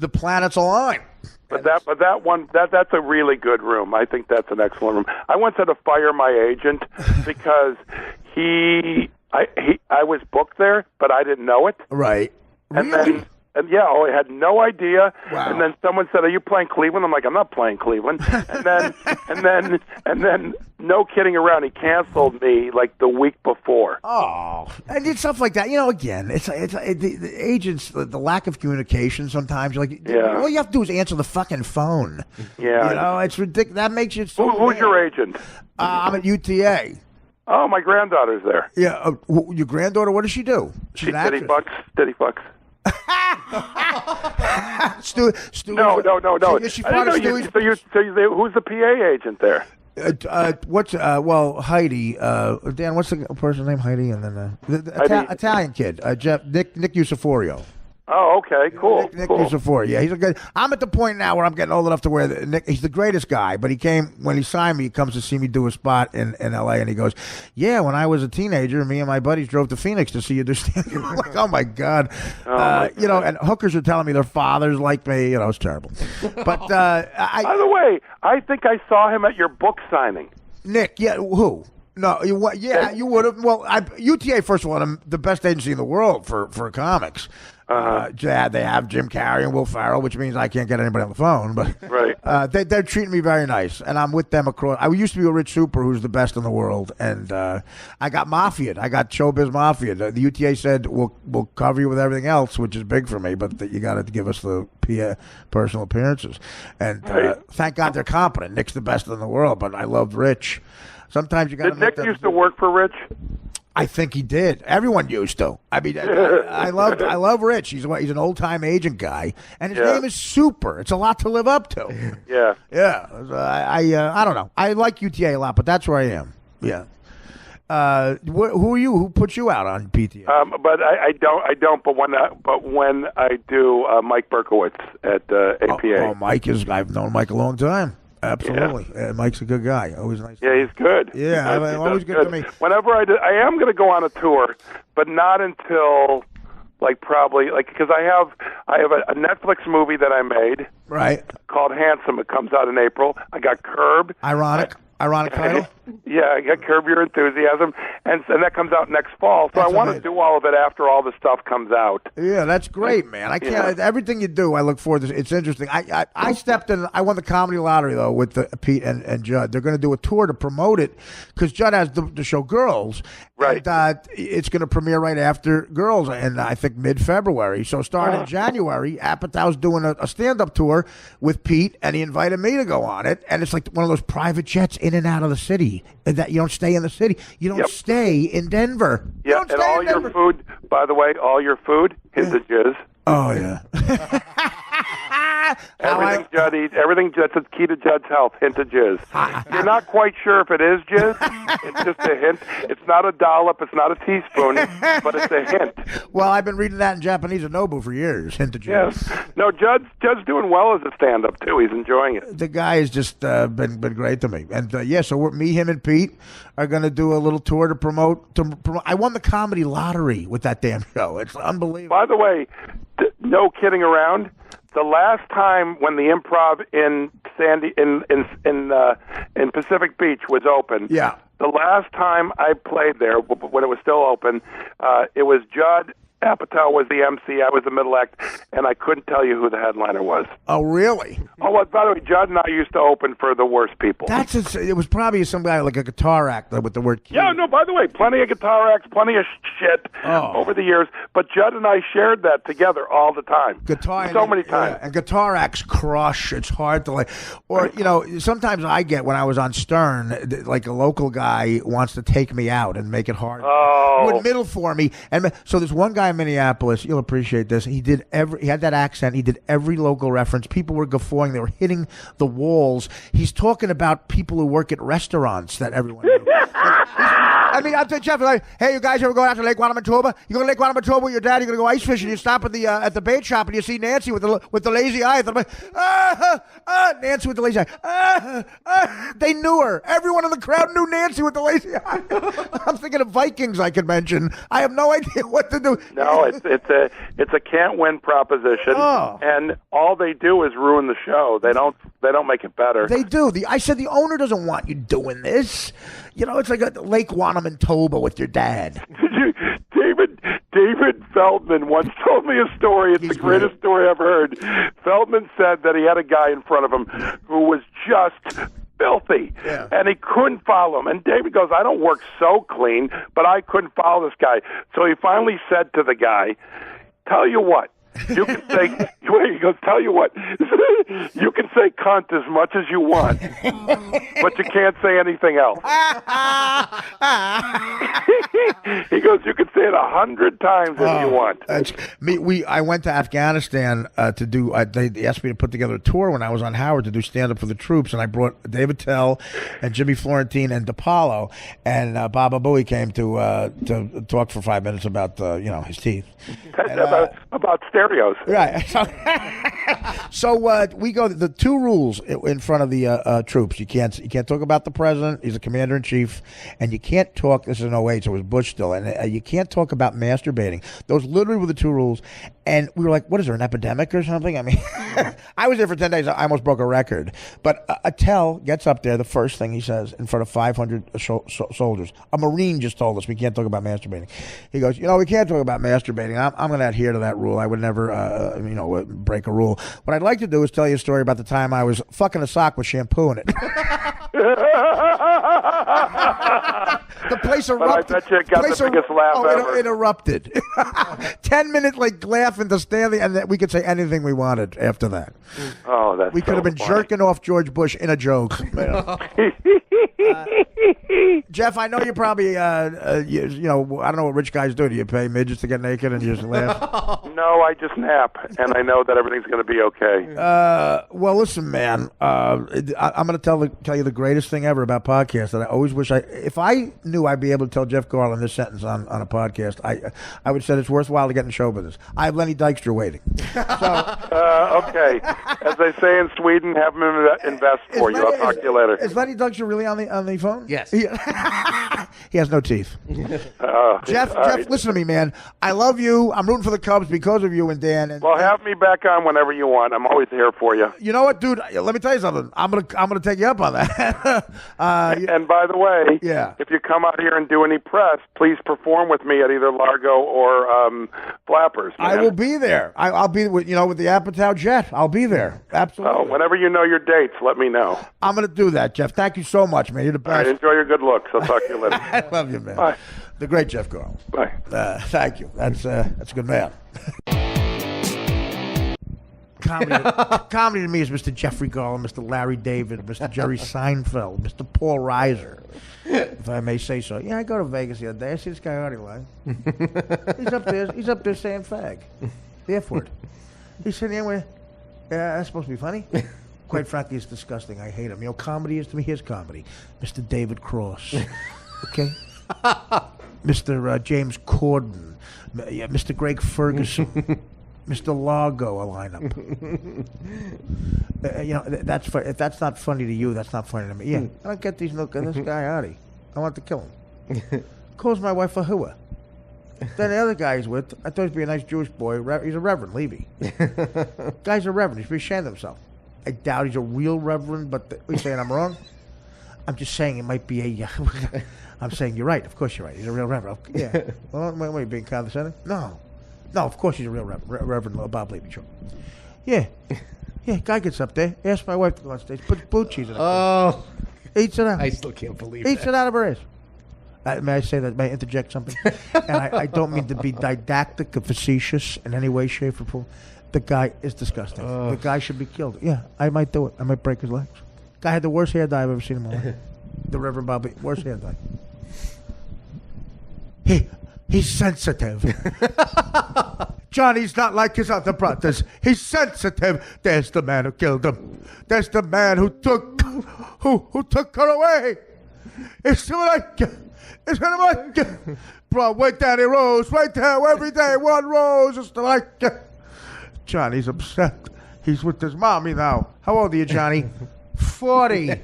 planets align. But that's a really good room. I think that's an excellent room. I once had to fire my agent because I was booked there, but I didn't know it. Right. And really? I had no idea. Wow. And then someone said, "Are you playing Cleveland?" I'm like, "I'm not playing Cleveland." And then, no kidding around, he canceled me like the week before. Oh, and it's stuff like that. Again, it's the agents, the lack of communication. Sometimes, all you have to do is answer the fucking phone. Yeah, it's ridiculous. That makes you so. Who's your agent? I'm at UTA. Oh, my granddaughter's there. Yeah, your granddaughter. What does she do? She's an actress. Diddy Bucks. Stu, no. Is she part of Stewie's? Who's the PA agent there? Heidi. Dan, what's the person's name? Heidi, and then the Italian kid, Jeff Nick Usiforio. Oh, okay, cool. Nick cool. Usiforio. Yeah, he's a good. I'm at the point now where I'm getting old enough to where he's the greatest guy. But when he signed me, he comes to see me do a spot in L.A. and he goes, "Yeah, when I was a teenager, me and my buddies drove to Phoenix to see you do stand-up." I'm like, oh my god, and hookers are telling me their fathers like me. It's terrible. But by the way, I think I saw him at your book signing. Nick, yeah, who? No, you would have. Well, UTA, first of all, the best agency in the world for comics. They have Jim Carrey and Will Ferrell, which means I can't get anybody on the phone. But right. They're treating me very nice, and I'm with them across. I used to be with Rich Super, who's the best in the world, and I got Mafia'd. I got Showbiz Mafia'd. The UTA said we'll cover you with everything else, which is big for me, but you got to give us the personal appearances. And thank God they're competent. Nick's the best in the world, but I love Rich. Sometimes you got to. Did Nick used to work for Rich? I think he did. Everyone used to. I mean, I love Rich. He's an old time agent guy, and his name is Super. It's a lot to live up to. Yeah. Yeah. I don't know. I like UTA a lot, but that's where I am. Yeah. Who are you? Who put you out on PTA? But I don't. But when I do, Mike Berkowitz at APA. Oh, Mike I've known Mike a long time. Absolutely. Yeah. Mike's a good guy. Always nice. Yeah, he's good. Yeah, always good to me. Whenever I am going to go on a tour, but not until because I have a Netflix movie that I made. Right. Called Handsome. It comes out in April. I got Curb. Ironic title. Yeah, I got Curb Your Enthusiasm, and that comes out next fall. So I want to do all of it after all the stuff comes out. Yeah, that's great, man. I can't. Everything you do, I look forward to. It's interesting. I stepped in. I won the comedy lottery though with Pete and Judd. They're going to do a tour to promote it because Judd has the show Girls. Right. And, it's going to premiere right after Girls, and I think mid-February. So starting in January, Apatow's doing a stand-up tour with Pete, and he invited me to go on it. And it's like one of those private jets in and out of the city. That you don't stay in the city. You don't stay in Denver. Yeah, and all your food, by the way, hint the jizz. Oh, yeah. Everything Judd eats, everything that's a key to Judd's health, hint of jizz. You're not quite sure if it is jizz. It's just a hint. It's not a dollop. It's not a teaspoon, but it's a hint. Well, I've been reading that in Japanese at Nobu for years, hint of jizz. Yes. No, Judd's doing well as a stand-up, too. He's enjoying it. The guy has just been great to me. And, so me, him, and Pete are going to do a little tour to promote. I won the comedy lottery with that damn show. It's unbelievable. By the way, no kidding around. The last time when the Improv in Pacific Beach was open, the last time I played there when it was still open, it was Judd Apatow was the MC, I was the middle act, and I couldn't tell you who the headliner was. Oh, really? Oh, well, by the way, Judd and I used to open for the worst people. It was probably some guy like a guitar act with the word cute. Yeah, no, by the way, plenty of guitar acts, plenty of shit over the years, but Judd and I shared that together all the time. Many times. And guitar acts crush. It's hard to like, or, sometimes I get when I was on Stern, like a local guy wants to take me out and make it hard. Oh. He would middle for me. And so there's one guy in Minneapolis, you'll appreciate this. He had that accent. He did every local reference. People were guffawing. They were hitting the walls. He's talking about people who work at restaurants that everyone knew. I'll tell Jeff, like, hey, you guys ever go out to Lake Guanamatoba? You go to Lake Guanamatoba with your dad, you're going to go ice fishing, you stop at the bait shop and you see Nancy with the lazy eye. Nancy with the lazy eye. They knew her. Everyone in the crowd knew Nancy with the lazy eye. I'm thinking of Vikings I could mention. I have no idea what to do. No, it's a can't-win proposition, and all they do is ruin the show. They don't make it better. They do. I said the owner doesn't want you doing this. It's like a Lake Guanamatoba with your dad. David Feldman once told me a story. It's the greatest story I've heard. Feldman said that he had a guy in front of him who was just filthy, and he couldn't follow him. And David goes, I don't work so clean, but I couldn't follow this guy. So he finally said to the guy, tell you what, you can say, he goes, tell you what, you can say cunt as much as you want, but you can't say anything else. He goes, you can say it 100 times if you want. I went to Afghanistan to do, they asked me to put together a tour when I was on Howard to do stand-up for the troops, and I brought David Tell and Jimmy Florentine and DePaulo, and Baba Booey came to talk for 5 minutes about, his teeth. And, about stereos. Right. So we go, the two rules in front of the troops. You can't talk about the president. He's the commander in chief, and you can't talk. This is in 08, so it was Bush still, and you can't talk about masturbating. Those literally were the two rules. And we were like, what is there, an epidemic or something? I mean, I was there for 10 days. I almost broke a record. But Attell gets up there. The first thing he says in front of 500 soldiers, a Marine just told us we can't talk about masturbating. He goes, we can't talk about masturbating. I'm going to adhere to that rule. I would never, break a rule. What I'd like to do is tell you a story about the time I was fucking a sock with shampoo in it. The place erupted. But I bet you got the biggest laugh ever. It erupted. 10-minute laugh into Stanley, and then we could say anything we wanted after that. Oh, that's we could have been funny. jerking off George Bush in a joke. Jeff, I know you probably, I don't know what rich guys do. Do you pay midgets to get naked and you just laugh? No, I just nap, and I know that everything's going to be okay. Well, listen, man. I'm going to tell you the greatest thing ever about podcasts that I always wish if I knew I'd be able to tell Jeff Garlin this sentence on a podcast, I would say it's worthwhile to get in show business. I have Lenny Dykstra waiting. Okay. As they say in Sweden, have him invest for you. I'll talk to you later. Is Lenny Dykstra really on the phone? Yes. He has no teeth. Jeff, listen to me, man. I love you. I'm rooting for the Cubs because of you and Dan. Well, have me back on whenever you want. I'm always here for you. You know what, dude? Let me tell you something. I'm gonna take you up on that. And by the way, if you come out here and do any press, please perform with me at either Largo or Flappers. I will be there. I'll be with the Apatow Jet. I'll be there. Absolutely. Whenever you know your dates, let me know. I'm gonna do that, Jeff. Thank you so much, man. You're the best. All right, enjoy your good looks. I'll talk to you later. I love you, man. Bye. The great Jeff Garlin. Bye. Thank you. That's a good man. Comedy to me is Mr. Jeffrey Garlin, Mr. Larry David, Mr. Jerry Seinfeld, Mr. Paul Reiser, if I may say so. Yeah, I go to Vegas the other day. I see this guy Artie Lang. He's up there saying fag, the F word. He's sitting there. That's supposed to be funny. Quite frankly, it's disgusting. I hate him. Comedy is to me his comedy. Mr. David Cross, okay, Mr. James Corden, Mr. Greg Ferguson. Mr. Largo, a lineup. That's if that's not funny to you, that's not funny to me. Yeah, I don't get these look at this guy Artie. I want to kill him. Calls my wife a hooah. Then the other guy he's with, I thought he'd be a nice Jewish boy. He's a reverend, Levy. Guy's a reverend. He should be ashamed of himself. I doubt he's a real reverend, but are you saying I'm wrong? I'm just saying it might be a. I'm saying you're right. Of course you're right. He's a real reverend. Yeah. Well, what are you being condescending? No. No, of course he's a real Reverend Bob Levy, sure. Yeah. Yeah, guy gets up there, asks my wife to go on stage, puts blue cheese in it. Oh, eats it out. I still can't believe Eats that. it out of her ass. May I say that? May I interject something? And I don't mean to be didactic or facetious in any way, shape, or form. The guy is disgusting. The guy should be killed. Yeah, I might do it. I might break his legs. Guy had the worst hair dye I've ever seen in my life. The Reverend Bobby, worst hair dye. He's sensitive. Johnny's not like his other brothers. He's sensitive. There's the man who killed him. There's the man who took her away. It's like Broadway Danny Rose right there every day. One rose. It's like Johnny's upset. He's with his mommy now. How old are you, Johnny? 40.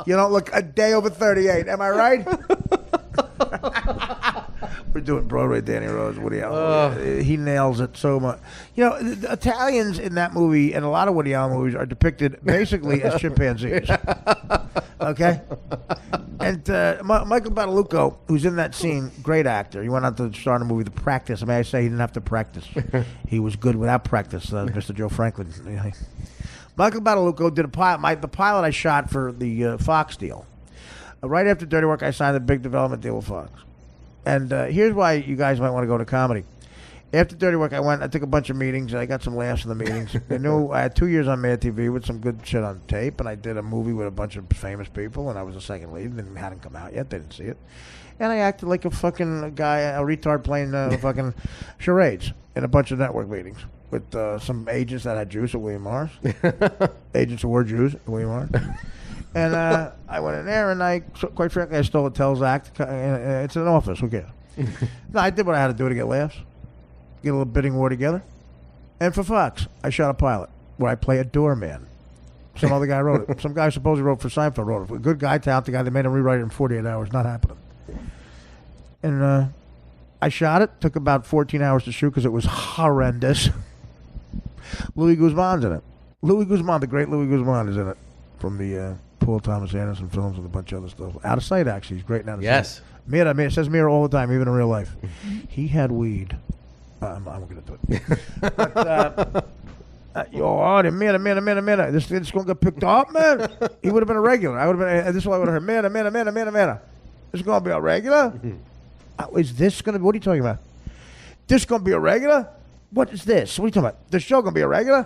You don't look a day over 38. Am I right? We're doing Broadway Danny Rose, Woody Allen. He nails it so much. You know, the Italians in that movie and a lot of Woody Allen movies are depicted basically as chimpanzees. Okay? And Michael Badalucco, who's in that scene, great actor. He went out to star in the movie The Practice. I mean, I say he didn't have to practice. He was good without practice, Mr. Joe Franklin. Michael Badalucco did a pilot. The pilot I shot for the Fox deal. Right after Dirty Work, I signed a big development deal with Fox. And here's why you guys might want to go to comedy. After Dirty Work, I took a bunch of meetings, and I got some laughs in the meetings. I knew I had 2 years on Mad TV with some good shit on tape, and I did a movie with a bunch of famous people, and I was a second lead, and it hadn't come out yet. They didn't see it. And I acted like a fucking guy, a retard playing fucking charades in a bunch of network meetings with some agents that had juice at William Morris. Agents who were Jews at William Morris. And I went in there, and quite frankly, I stole a Tells Act. It's an office. Who cares? No, I did what I had to do to get laughs, get a little bidding war together. And for Fox, I shot a pilot where I play a doorman. Some other guy wrote it. Some guy supposedly wrote for Seinfeld wrote it. A good guy, talented guy. They made him rewrite it in 48 hours. Not happening. And I shot it. Took about 14 hours to shoot because it was horrendous. Louis Guzman's in it. Louis Guzman, the great Louis Guzman, is in it from the Paul Thomas Anderson films and a bunch of other stuff. Out of sight, actually. He's great now. Yes. Mira, it says Mira all the time, even in real life. He had weed. I'm going to do it. But, yo, Artie, Mira. This going to get picked up, man? He would have been a regular. I would have been. This is why I would have heard, Mira. This is going to be a regular? Is this going to be, what are you talking about? This going to be a regular? What is this? What are you talking about? The show going to be a regular?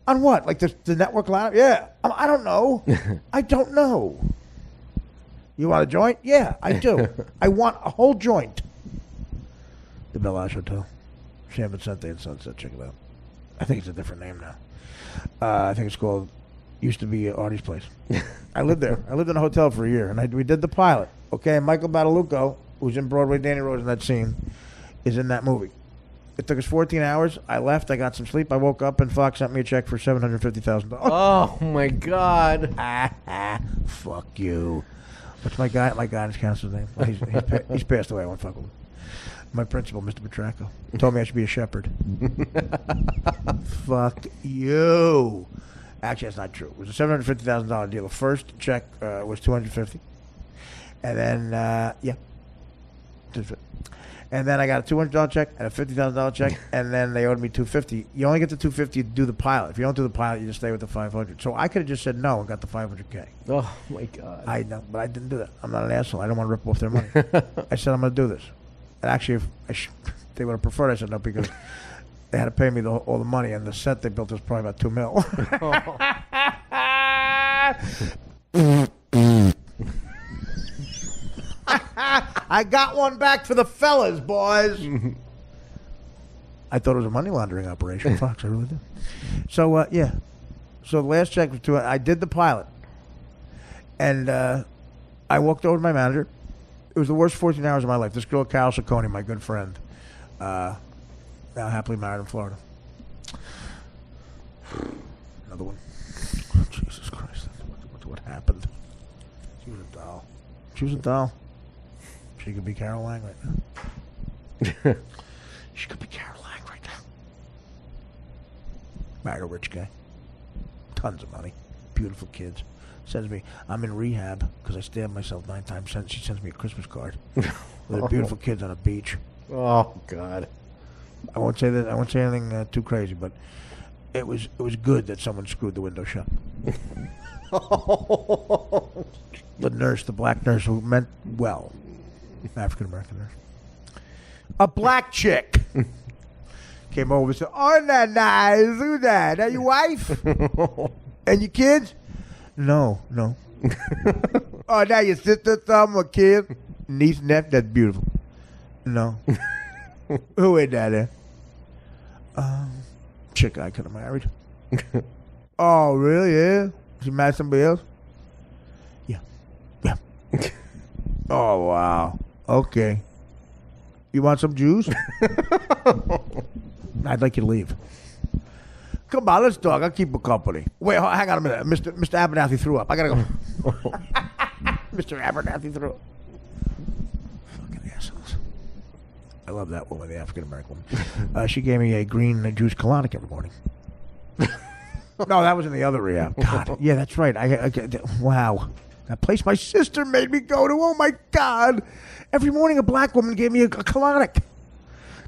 On what? Like the network lineup? Yeah. I don't know. I don't know. You want a joint? Yeah, I do. I want a whole joint. The Bel Ash Hotel. San Vicente and Sunset. Check it out. I think it's a different name now. I think it's called, used to be Artie's Place. I lived there. I lived in a hotel for a year, and we did the pilot. Okay, and Michael Badalucco, who's in Broadway Danny Rose in that scene, is in that movie. It took us 14 hours. I left. I got some sleep. I woke up, and Fox sent me a check for $750,000. Oh, my God. Fuck you. What's my guidance counselor's name? He's passed away. I won't fuck with him. My principal, Mr. Petracco, told me I should be a shepherd. Fuck you. Actually, that's not true. It was a $750,000 deal. The first check was $250,000, and then and then I got a $200 check and a $50,000 check, and then they owed me $250,000. You only get the $250,000 to do the pilot. If you don't do the pilot, you just stay with the $500,000. So I could have just said no and got the $500K. Oh, my God. I know, but I didn't do that. I'm not an asshole. I don't want to rip off their money. I said I'm going to do this. And actually, if they would have preferred I said no, because they had to pay me all the money, and the set they built was probably about $2 million. I got one back for the fellas, boys. I thought it was a money laundering operation, Fox. I really did. So, yeah. So the last check was $200,000. I did the pilot. And I walked over to my manager. It was the worst 14 hours of my life. This girl, Carol Ciccone, my good friend, now happily married in Florida. Another one. Oh, Jesus Christ. What happened? She was a doll. She was a doll. She could be Carol Lang right now. She could be Carol Lang right now. Married a rich guy. Tons of money. Beautiful kids. Sends me, I'm in rehab because I stabbed myself 9 times. She sends me a Christmas card with her beautiful kids on a beach. Oh God. I won't say that. I won't say anything too crazy, but it was good that someone screwed the window shut. The nurse, the black nurse, who meant well, African American nurse, a black chick, came over and said, "Oh, that nice, who's that? That your wife and your kids?" No. Oh, now your sister, thumb, or kid, niece, nephew. That's beautiful. No. Who is that? Chick I could have married. Oh, really? Yeah. She married somebody else? Yeah. Oh, wow. Okay. You want some juice? I'd like you to leave. Come on, let's talk. I'll keep her company. Wait, hang on a minute. Mr. Abernathy threw up. I gotta go. Mr. Abernathy threw up. Fucking assholes. I love that woman, the African American woman. She gave me a green juice colonic every morning. No, that was in the other rehab. God, yeah, that's right. Wow. That place my sister made me go to. Oh, my God. Every morning a black woman gave me a colonic.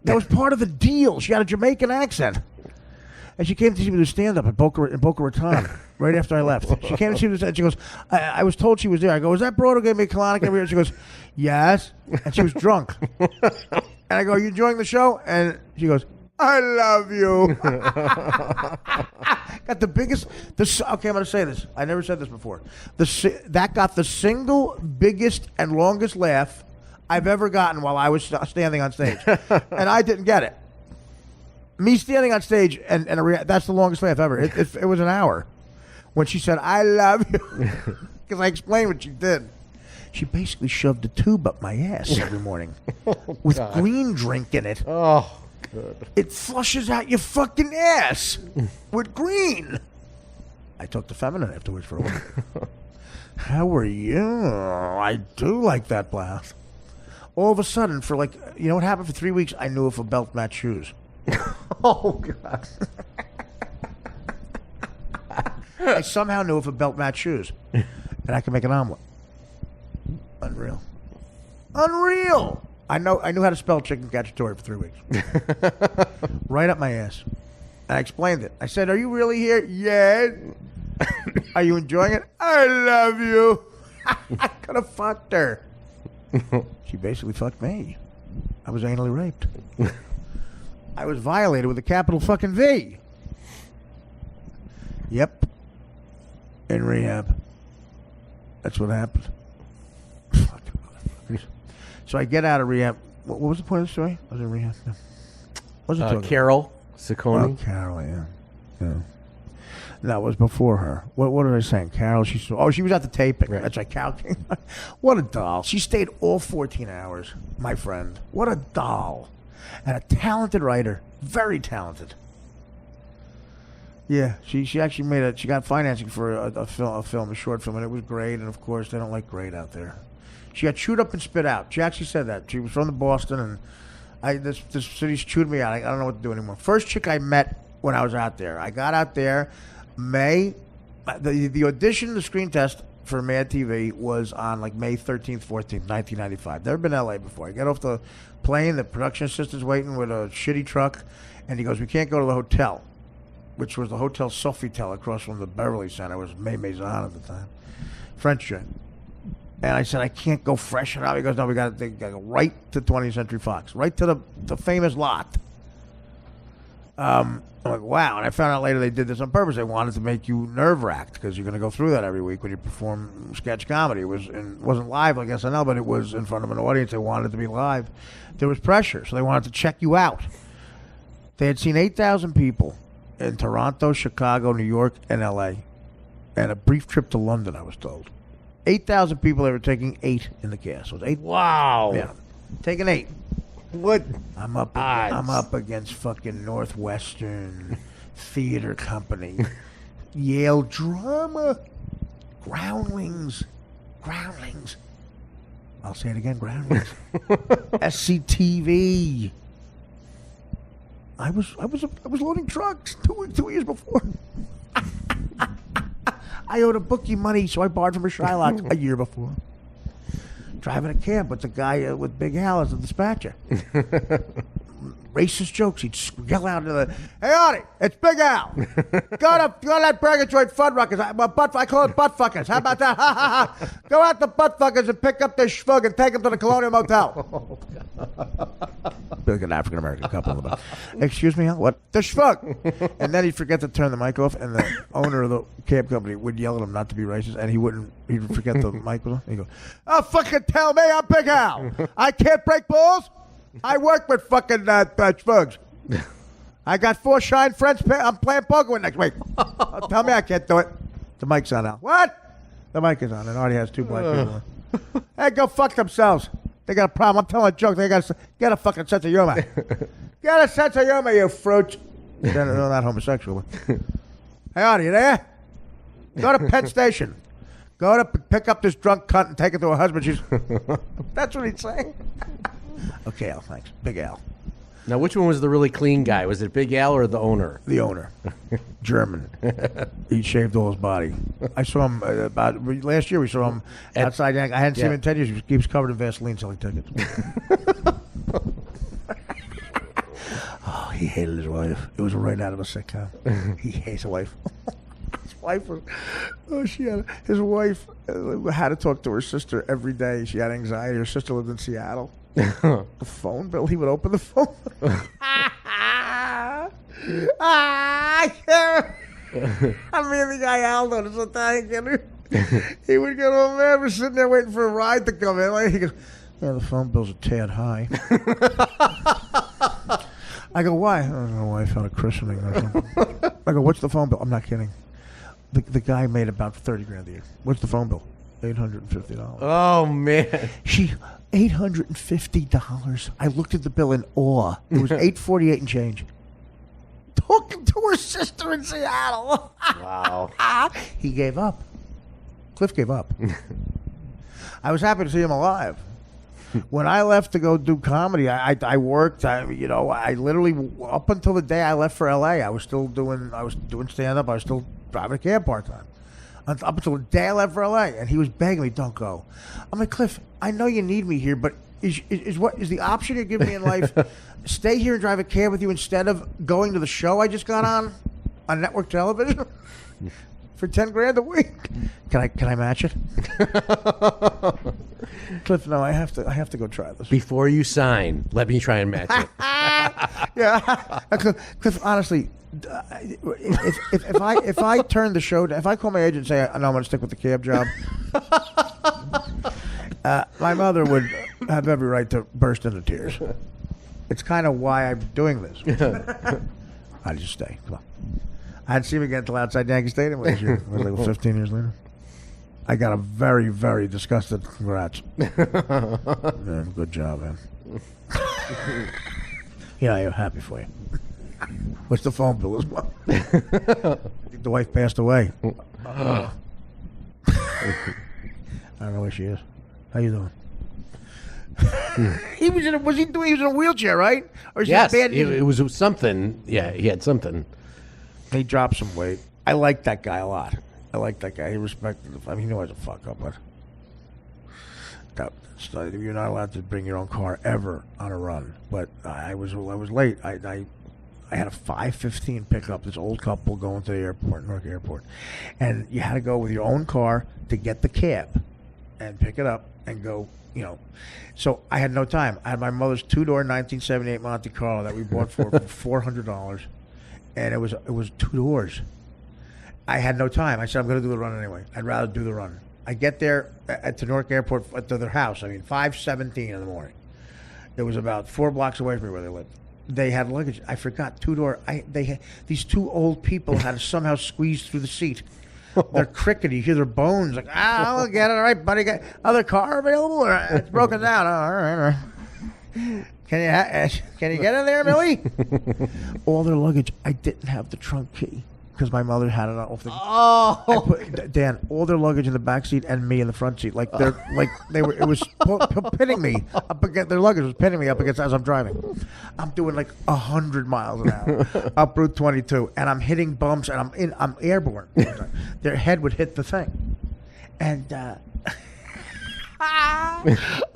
That was part of the deal. She had a Jamaican accent. And she came to see me do stand-up in Boca Raton right after I left. She came to see me do. She goes, I was told she was there. I go, is that broad who gave me a colonic every year? She goes, yes. And she was drunk. And I go, are you enjoying the show? And she goes, I love you. Got the biggest. Okay, I'm going to say this. I never said this before. That got the single biggest and longest laugh I've ever gotten while I was standing on stage. And I didn't get it. Me standing on stage, and that's the longest laugh ever. It was an hour. When she said, I love you. Because I explained what she did. She basically shoved a tube up my ass every morning. With green drink in it. Oh, good. It flushes out your fucking ass with green. I talked to feminine afterwards for a while. How are you? I do like that blouse. All of a sudden, for you know what happened for 3 weeks? I knew if a belt matched shoes. Oh, God. I somehow knew if a belt matched shoes. And I could make an omelet. Unreal. I knew how to spell chicken cacciatore for 3 weeks. Right up my ass. And I explained it. I said, are you really here? Yeah. Are you enjoying it? I love you. I could have fucked her. She basically fucked me. I was anally raped. I was violated with a capital fucking V. Yep. In rehab. That's what happened. Fucking motherfuckers. So I get out of rehab. What was the point of the story? I was in rehab. No. What was it talking Carol Ciccone. Oh, Carol, yeah. No, it was before her. What was I saying? Carol, she was at the taping. Right. That's right, Carol. What a doll. She stayed all 14 hours, my friend. What a doll. And a talented writer. Very talented. Yeah, she actually she got financing for a short film, and it was great, and of course, they don't like great out there. She got chewed up and spit out. She actually said that. She was from Boston, and this city's chewed me out. I don't know what to do anymore. First chick I met when I was out there. I got out there, the audition, the screen test for Mad TV was on May 13th, 14th, 1995. Never been to LA before. I get off the plane, the production assistant's waiting with a shitty truck, and he goes, we can't go to the hotel, which was the Hotel Sofitel across from the Beverly Center. It was May Maison at the time. French jet. And I said, I can't go freshen up. He goes, no, we got to go right to 20th Century Fox, right to the famous lot. I'm like, wow. And I found out later they did this on purpose. They wanted to make you nerve-wracked because you're going to go through that every week when you perform sketch comedy. It wasn't live like SNL, but it was in front of an audience. They wanted it to be live. There was pressure, so they wanted to check you out. They had seen 8,000 people in Toronto, Chicago, New York, and L.A., and a brief trip to London, I was told. 8,000 people. They were taking 8 in the cast. It was 8. Wow. Yeah. Taking 8. What? I'm up against fucking Northwestern Theater Company, Yale Drama, Groundlings. I'll say it again, Groundlings. SCTV. I was loading trucks 2 years before. I owed a bookie money, so I borrowed from a Shylock a year before. driving a cab with the guy with Big Al as the dispatcher. Racist jokes. He'd yell out to the, "Hey, Artie, it's Big Al. Go to that burger joint, Fuddruckers. I call it butt fuckers. How about that? Ha, ha, ha. Go out to butt fuckers and pick up this schvug and take him to the Colonial Motel." Big an African-American couple. Of them. "Excuse me, Al? What? The schvug." And then he'd forget to turn the mic off, and the owner of the cab company would yell at him not to be racist, and he'd forget the mic was on. He'd go, "Oh, fucking tell me I'm Big Al. I can't break balls? I work with fucking schvugs. I got 4 shine friends I'm playing poker with next week. Tell me I can't do it." The mic's on now. "What?" The mic is on, and Artie has 2 black people on. "Hey, go fuck themselves. They got a problem. I'm telling a joke. They got get a fucking sense of humor. Get a sense of humor, you fruit." They're not homosexual. "Hey, Artie, you there? Go to Penn Station. Go to pick up this drunk cunt and take her to her husband." She's. That's what he'd say. "Okay, Al, thanks. Big Al." Now, which one was the really clean guy? Was it Big Al or the owner? The owner. German. He shaved all his body. I saw him about last year. We saw him outside. I hadn't seen him in 10 years. He was covered in Vaseline selling tickets. Oh, he hated his wife. It was right out of a sitcom. He hates his wife. His wife was. Oh, his wife had to talk to her sister every day. She had anxiety. Her sister lived in Seattle. The phone bill. He would open the phone. I mean, the guy Aldo is Italian. He would get home there. We're sitting there waiting for a ride to come in. He goes, "Yeah, the phone bill's a tad high." I go, "Why?" "I don't know. Wife had a christening or something." I go, "What's the phone bill?" I'm not kidding. The guy made about $30,000 a year. "What's the phone bill?" $850. Oh, man. $850. I looked at the bill in awe. It was $848 and change. Talking to her sister in Seattle. Wow. He gave up. Cliff gave up. I was happy to see him alive. When I left to go do comedy, I worked. I literally up until the day I left for LA, I was doing stand up. I was still driving a cab part time. Up until the day I left for LA, and he was begging me, "Don't go." I'm like, "Cliff, I know you need me here, but is the option you're giving me in life stay here and drive a cab with you instead of going to the show I just got on network television for $10,000 a week? Can I match it?" Cliff, no, I have to go try this. Before you sign, let me try and match it. Yeah, Cliff, honestly, if I turn the show down, if I call my agent and say, "No, I'm going to stick with the cab job," my mother would have every right to burst into tears. It's kind of why I'm doing this. I just stay. Come on. I didn't see him again until outside Yankee Stadium last year. It was like 15 years later. I got a very, very disgusted congrats. Man, good job, man. Yeah, I'm happy for you. What's the phone bill as well? I think the wife passed away. I don't know where she is. How you doing? He was in a wheelchair, right? Or is Yes, he bad? it was something. Yeah, he had something. He dropped some weight. I like that guy a lot. I like that guy. He respected him. I mean, he was a fuck up, but you're not allowed to bring your own car ever on a run. But I was late. I had a 5:15 pickup. This old couple going to the airport, Newark Airport, and you had to go with your own car to get the cab and pick it up and go. So I had no time. I had my mother's 2-door 1978 Monte Carlo that we bought for $400, and it was 2 doors. I had no time. I said, "I'm going to do the run anyway. I'd rather do the run." I get there at the Newark Airport, to their house. 5:17 in the morning. It was about 4 blocks away from me where they lived. They had luggage. I forgot 2-door. These 2 old people had to somehow squeeze through the seat. They're cricket. You hear their bones. Like, I'll get it. All right, buddy. Got other car available? Or it's broken down. All right. Can you get in there, Millie? All their luggage. I didn't have the trunk key because my mother had it off the. Oh, Dan! All their luggage in the back seat and me in the front seat. It was pinning me up against their luggage was pinning me up against as I'm driving. I'm doing 100 miles an hour up Route 22, and I'm hitting bumps, and I'm airborne. Their head would hit the thing, and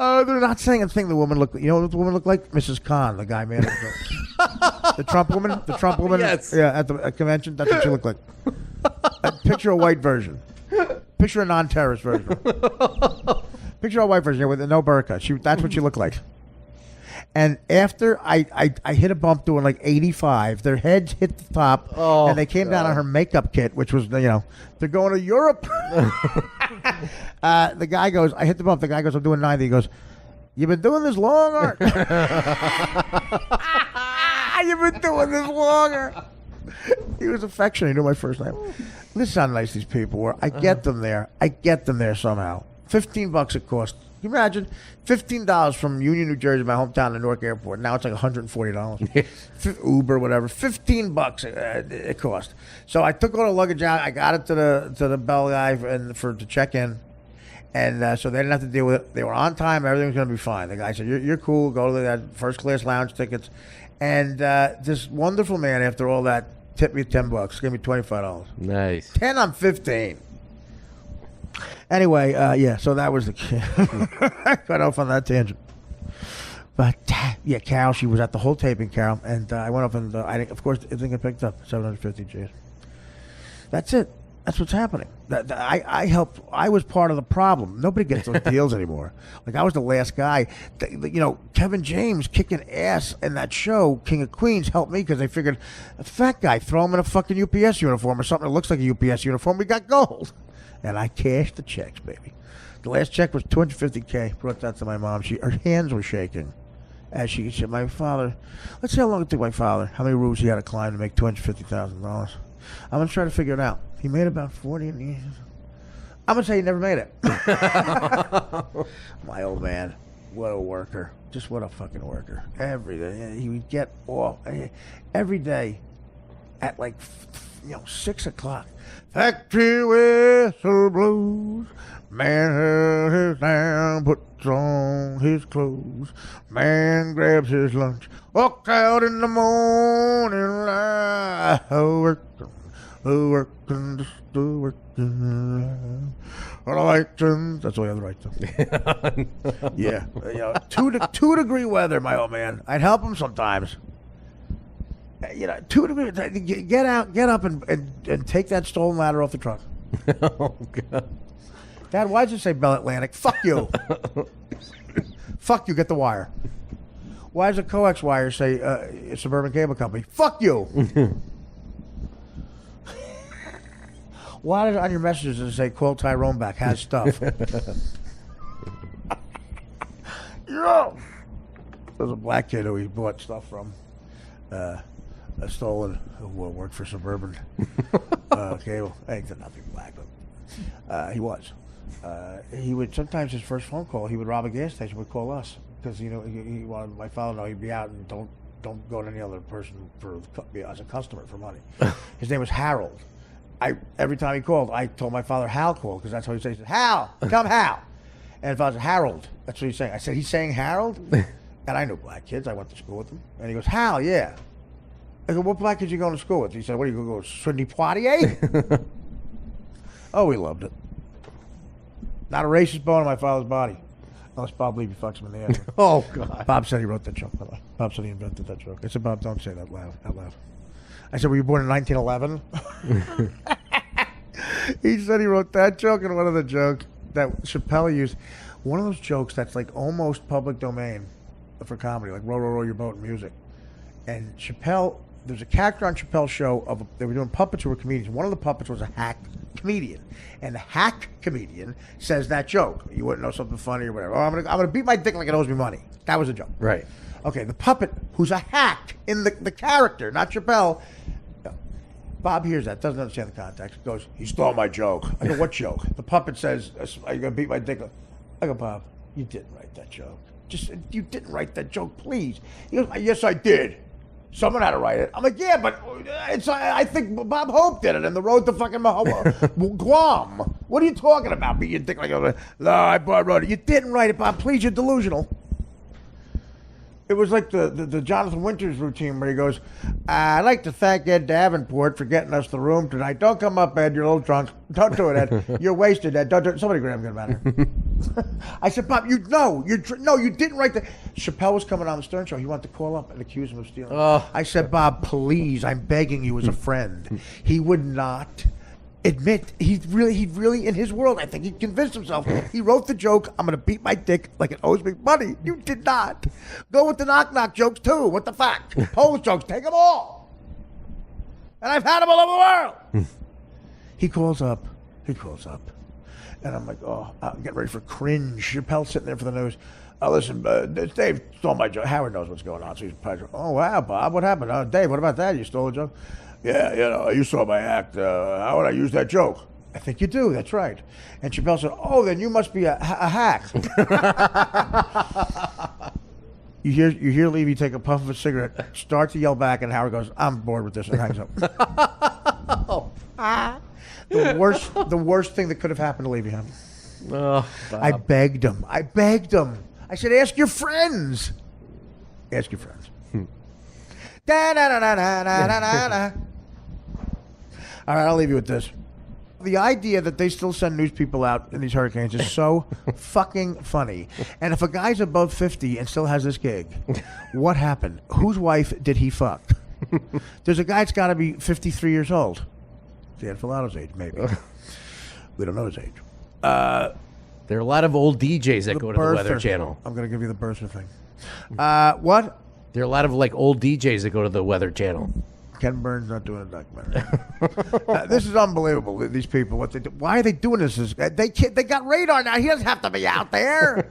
Oh, they're not saying a thing. The woman looked. You know what the woman looked like? Mrs. Khan, the guy man. The Trump woman. The Trump woman. Yes. Yeah, at the convention. That's what she looked like. Picture a white version. Picture a non-terrorist version. Picture a white version with no burqa. That's what she looked like. And after I hit a bump doing like 85, their heads hit the top, and they came down on her makeup kit, which was, they're going to Europe. The guy goes, I hit the bump. The guy goes, I'm doing 90. He goes, you've been doing this long, Art? You've been doing this longer. He was affectionate. He knew my first name. This is how nice these people were. I get them there. Somehow. $15 it cost. Can you imagine? $15 from Union, New Jersey, my hometown, to Newark Airport. Now it's like $140. Uber, whatever. $15 it cost. So I took all the luggage out. I got it to the bell guy to check in, and so they didn't have to deal with it. They were on time. Everything was going to be fine. The guy said, "You're cool. Go to that first class lounge tickets." And this wonderful man, after all that, tipped me $10. Gave me $25. Nice. 10 on 15. Anyway, so that was the got off on that tangent. But yeah, Carol, she was at the whole taping, Carol, and I went up and of course, I think I picked up 750 G's. That's it. That's what's happening. I helped. I was part of the problem. Nobody gets those deals anymore. Like, I was the last guy. Kevin James kicking ass in that show, King of Queens, helped me because they figured, a fat guy, throw him in a fucking UPS uniform or something that looks like a UPS uniform. We got gold. And I cashed the checks, baby. The last check was $250K. Brought that to my mom. Her hands were shaking. As she said, my father, let's see how long it took my father, how many roofs he had to climb to make $250,000. I'm going to try to figure it out. He made about 40. I'm going to say he never made it. My old man, what a worker. Just what a fucking worker. Every day. He would get off. Every day at like 6 o'clock. Factory whistle blows. Man held his down, puts on his clothes. Man grabs his lunch. Walk out in the morning light. Working. That's the way I write them. Yeah. 2 degree weather, my old man. I'd help him sometimes. 2 degrees. Get up and take that stolen ladder off the truck. Oh, God. Dad, why did you say Bell Atlantic? Fuck you. Fuck you, get the wire. Why does a coax wire say Suburban Cable Company? Fuck you. Why does it on your messages does it say call Tyrone back, has stuff? Yo! There's a black kid who he bought stuff from. A stolen, who worked for Suburban Cable. I think they're nothing black, but he was. He would sometimes, his first phone call, he would rob a gas station, would call us because he wanted my father to know he'd be out and don't go to any other person as a customer for money. His name was Harold. Every time he called, I told my father Hal called because that's how he said. He said, Hal, come Hal. And if I was Harold, that's what he's saying. I said, he's saying Harold? And I knew black kids. I went to school with them. And he goes, Hal, yeah. I go, what black kids you going to school with? He said, what are you going to go, Sidney Poitier? Oh, we loved it. Not a racist bone in my father's body. Unless Bob Levy fucks him in the ass. Oh, God. Bob said he wrote that joke. Bob said he invented that joke. I said, Bob, don't say that out loud. I said, were you born in 1911? He said he wrote that joke and one of the jokes that Chappelle used. One of those jokes that's like almost public domain for comedy, like row, row, row your boat in music. And Chappelle, there's a character on Chappelle's show they were doing puppets who were comedians. One of the puppets was a hack comedian. And the hack comedian says that joke. You wouldn't know something funny or whatever. Oh, I'm gonna beat my dick like it owes me money. That was a joke. Right. Okay, the puppet, who's a hack in the character, not Chappelle. Bob hears that, doesn't understand the context, goes, he stole my joke. I go, what joke? The puppet says, are you going to beat my dick? I go, Bob, you didn't write that joke. You didn't write that joke, please. He goes, yes, I did. Someone had to write it. I'm like, yeah, but I think Bob Hope did it in the road to fucking Guam. What are you talking about? Beat your dick like a... No, I wrote it. You didn't write it, Bob. Please, you're delusional. It was like the Jonathan Winters routine where he goes, I'd like to thank Ed Davenport for getting us the room tonight. Don't come up, Ed. You're a little drunk. Don't do it, Ed. You're wasted, Ed. Don't do it. Somebody grab him, get him out of here. I said, Bob, you didn't write that. Chappelle was coming on the Stern Show. He wanted to call up and accuse him of stealing. I said, Bob, please, I'm begging you as a friend. He would not admit. He really, in his world, I think he convinced himself. He wrote the joke, I'm going to beat my dick like it owes me money. You did not. Go with the knock-knock jokes, too. What the fuck? Polish jokes, take them all. And I've had them all over the world. He calls up. And I'm like, I'm getting ready for cringe. Chappelle's sitting there for the news. Listen, Dave stole my joke. Howard knows what's going on, so he's probably, oh, wow, Bob, what happened? Dave, what about that? You stole a joke? Yeah, you saw my act. How would I use that joke? I think you do, that's right. And Chappelle said, oh, then you must be a hack. You hear Levy take a puff of a cigarette, start to yell back, and Howard goes, I'm bored with this, and hangs up. The worst thing that could have happened to Levy. I begged him. I said, ask your friends. Ask your friends. Da-da-da-da-da-da-da-da. All right, I'll leave you with this. The idea that they still send news people out in these hurricanes is so fucking funny. And if a guy's above 50 and still has this gig, what happened? Whose wife did he fuck? There's a guy that's got to be 53 years old. Dan Filato's age, maybe. We don't know his age. There are a lot of old DJs that go to the Weather Channel. I'm going to give you the birther thing. What? There are a lot of old DJs that go to the Weather Channel. Ken Burns not doing a documentary. This is unbelievable. These people, what they do. Why are they doing this? They got radar now. He doesn't have to be out there.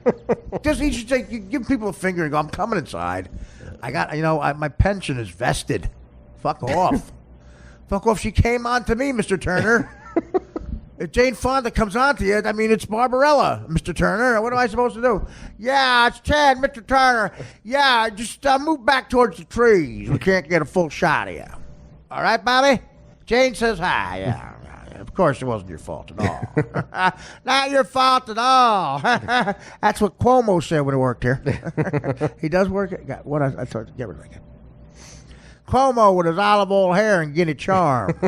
He should say, you give people a finger and go, I'm coming inside. I got, my pension is vested. Fuck off. Fuck off. She came on to me, Mr. Turner. If Jane Fonda comes on to you, it's Barbarella, Mr. Turner. What am I supposed to do? Yeah, it's Ted, Mr. Turner. Yeah, just move back towards the trees. We can't get a full shot of you. All right, Bobby? Jane says hi. Yeah. Of course, it wasn't your fault at all. Not your fault at all. That's what Cuomo said when he worked here. He does work. I thought, get rid of that. Cuomo with his olive oil hair and guinea charm.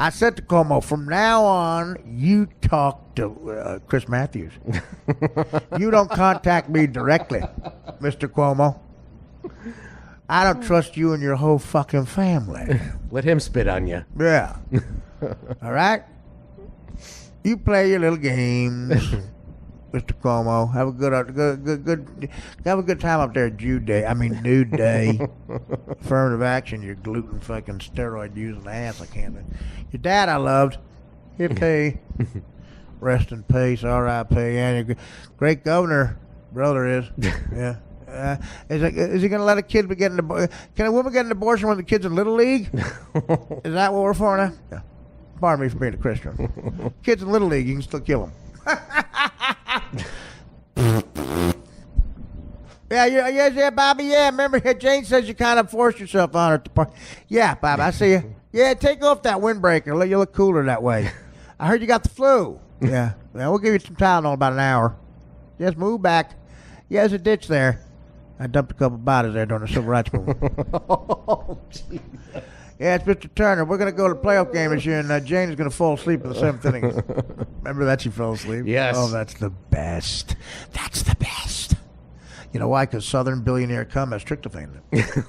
I said to Cuomo, from now on, you talk to Chris Matthews. You don't contact me directly, Mr. Cuomo. I don't trust you and your whole fucking family. Let him spit on you. Yeah. All right? You play your little games, Mr. Cuomo. Have a good time up there at Nude Day. Affirmative action, your gluten fucking steroid using ass. I can't. Your dad I loved. Hippie. Rest in peace, R.I.P. And your great governor, brother is. Yeah. Is he going to let a kid can a woman get an abortion when the kid's in Little League? Is that what we're for now? Yeah. Pardon me for being a Christian. Kids in Little League, you can still kill them. Yeah, Bobby. Yeah, remember Jane says you kind of forced yourself on her at the park. Yeah, Bobby, I see you. Yeah, take off that windbreaker. You look cooler that way. I heard you got the flu. Yeah, we'll give you some Tylenol in about an hour. Just move back. Yeah, there's a ditch there. I dumped a couple bodies there during the Civil Rights Movement. Oh, Jesus. Yeah, it's Mr. Turner. We're going to go to the playoff game this year, and Jane is going to fall asleep in the seventh inning. Remember that? She fell asleep? Yes. Oh, that's the best. That's the best. You know why? Because Southern billionaire cum has tryptophan in it.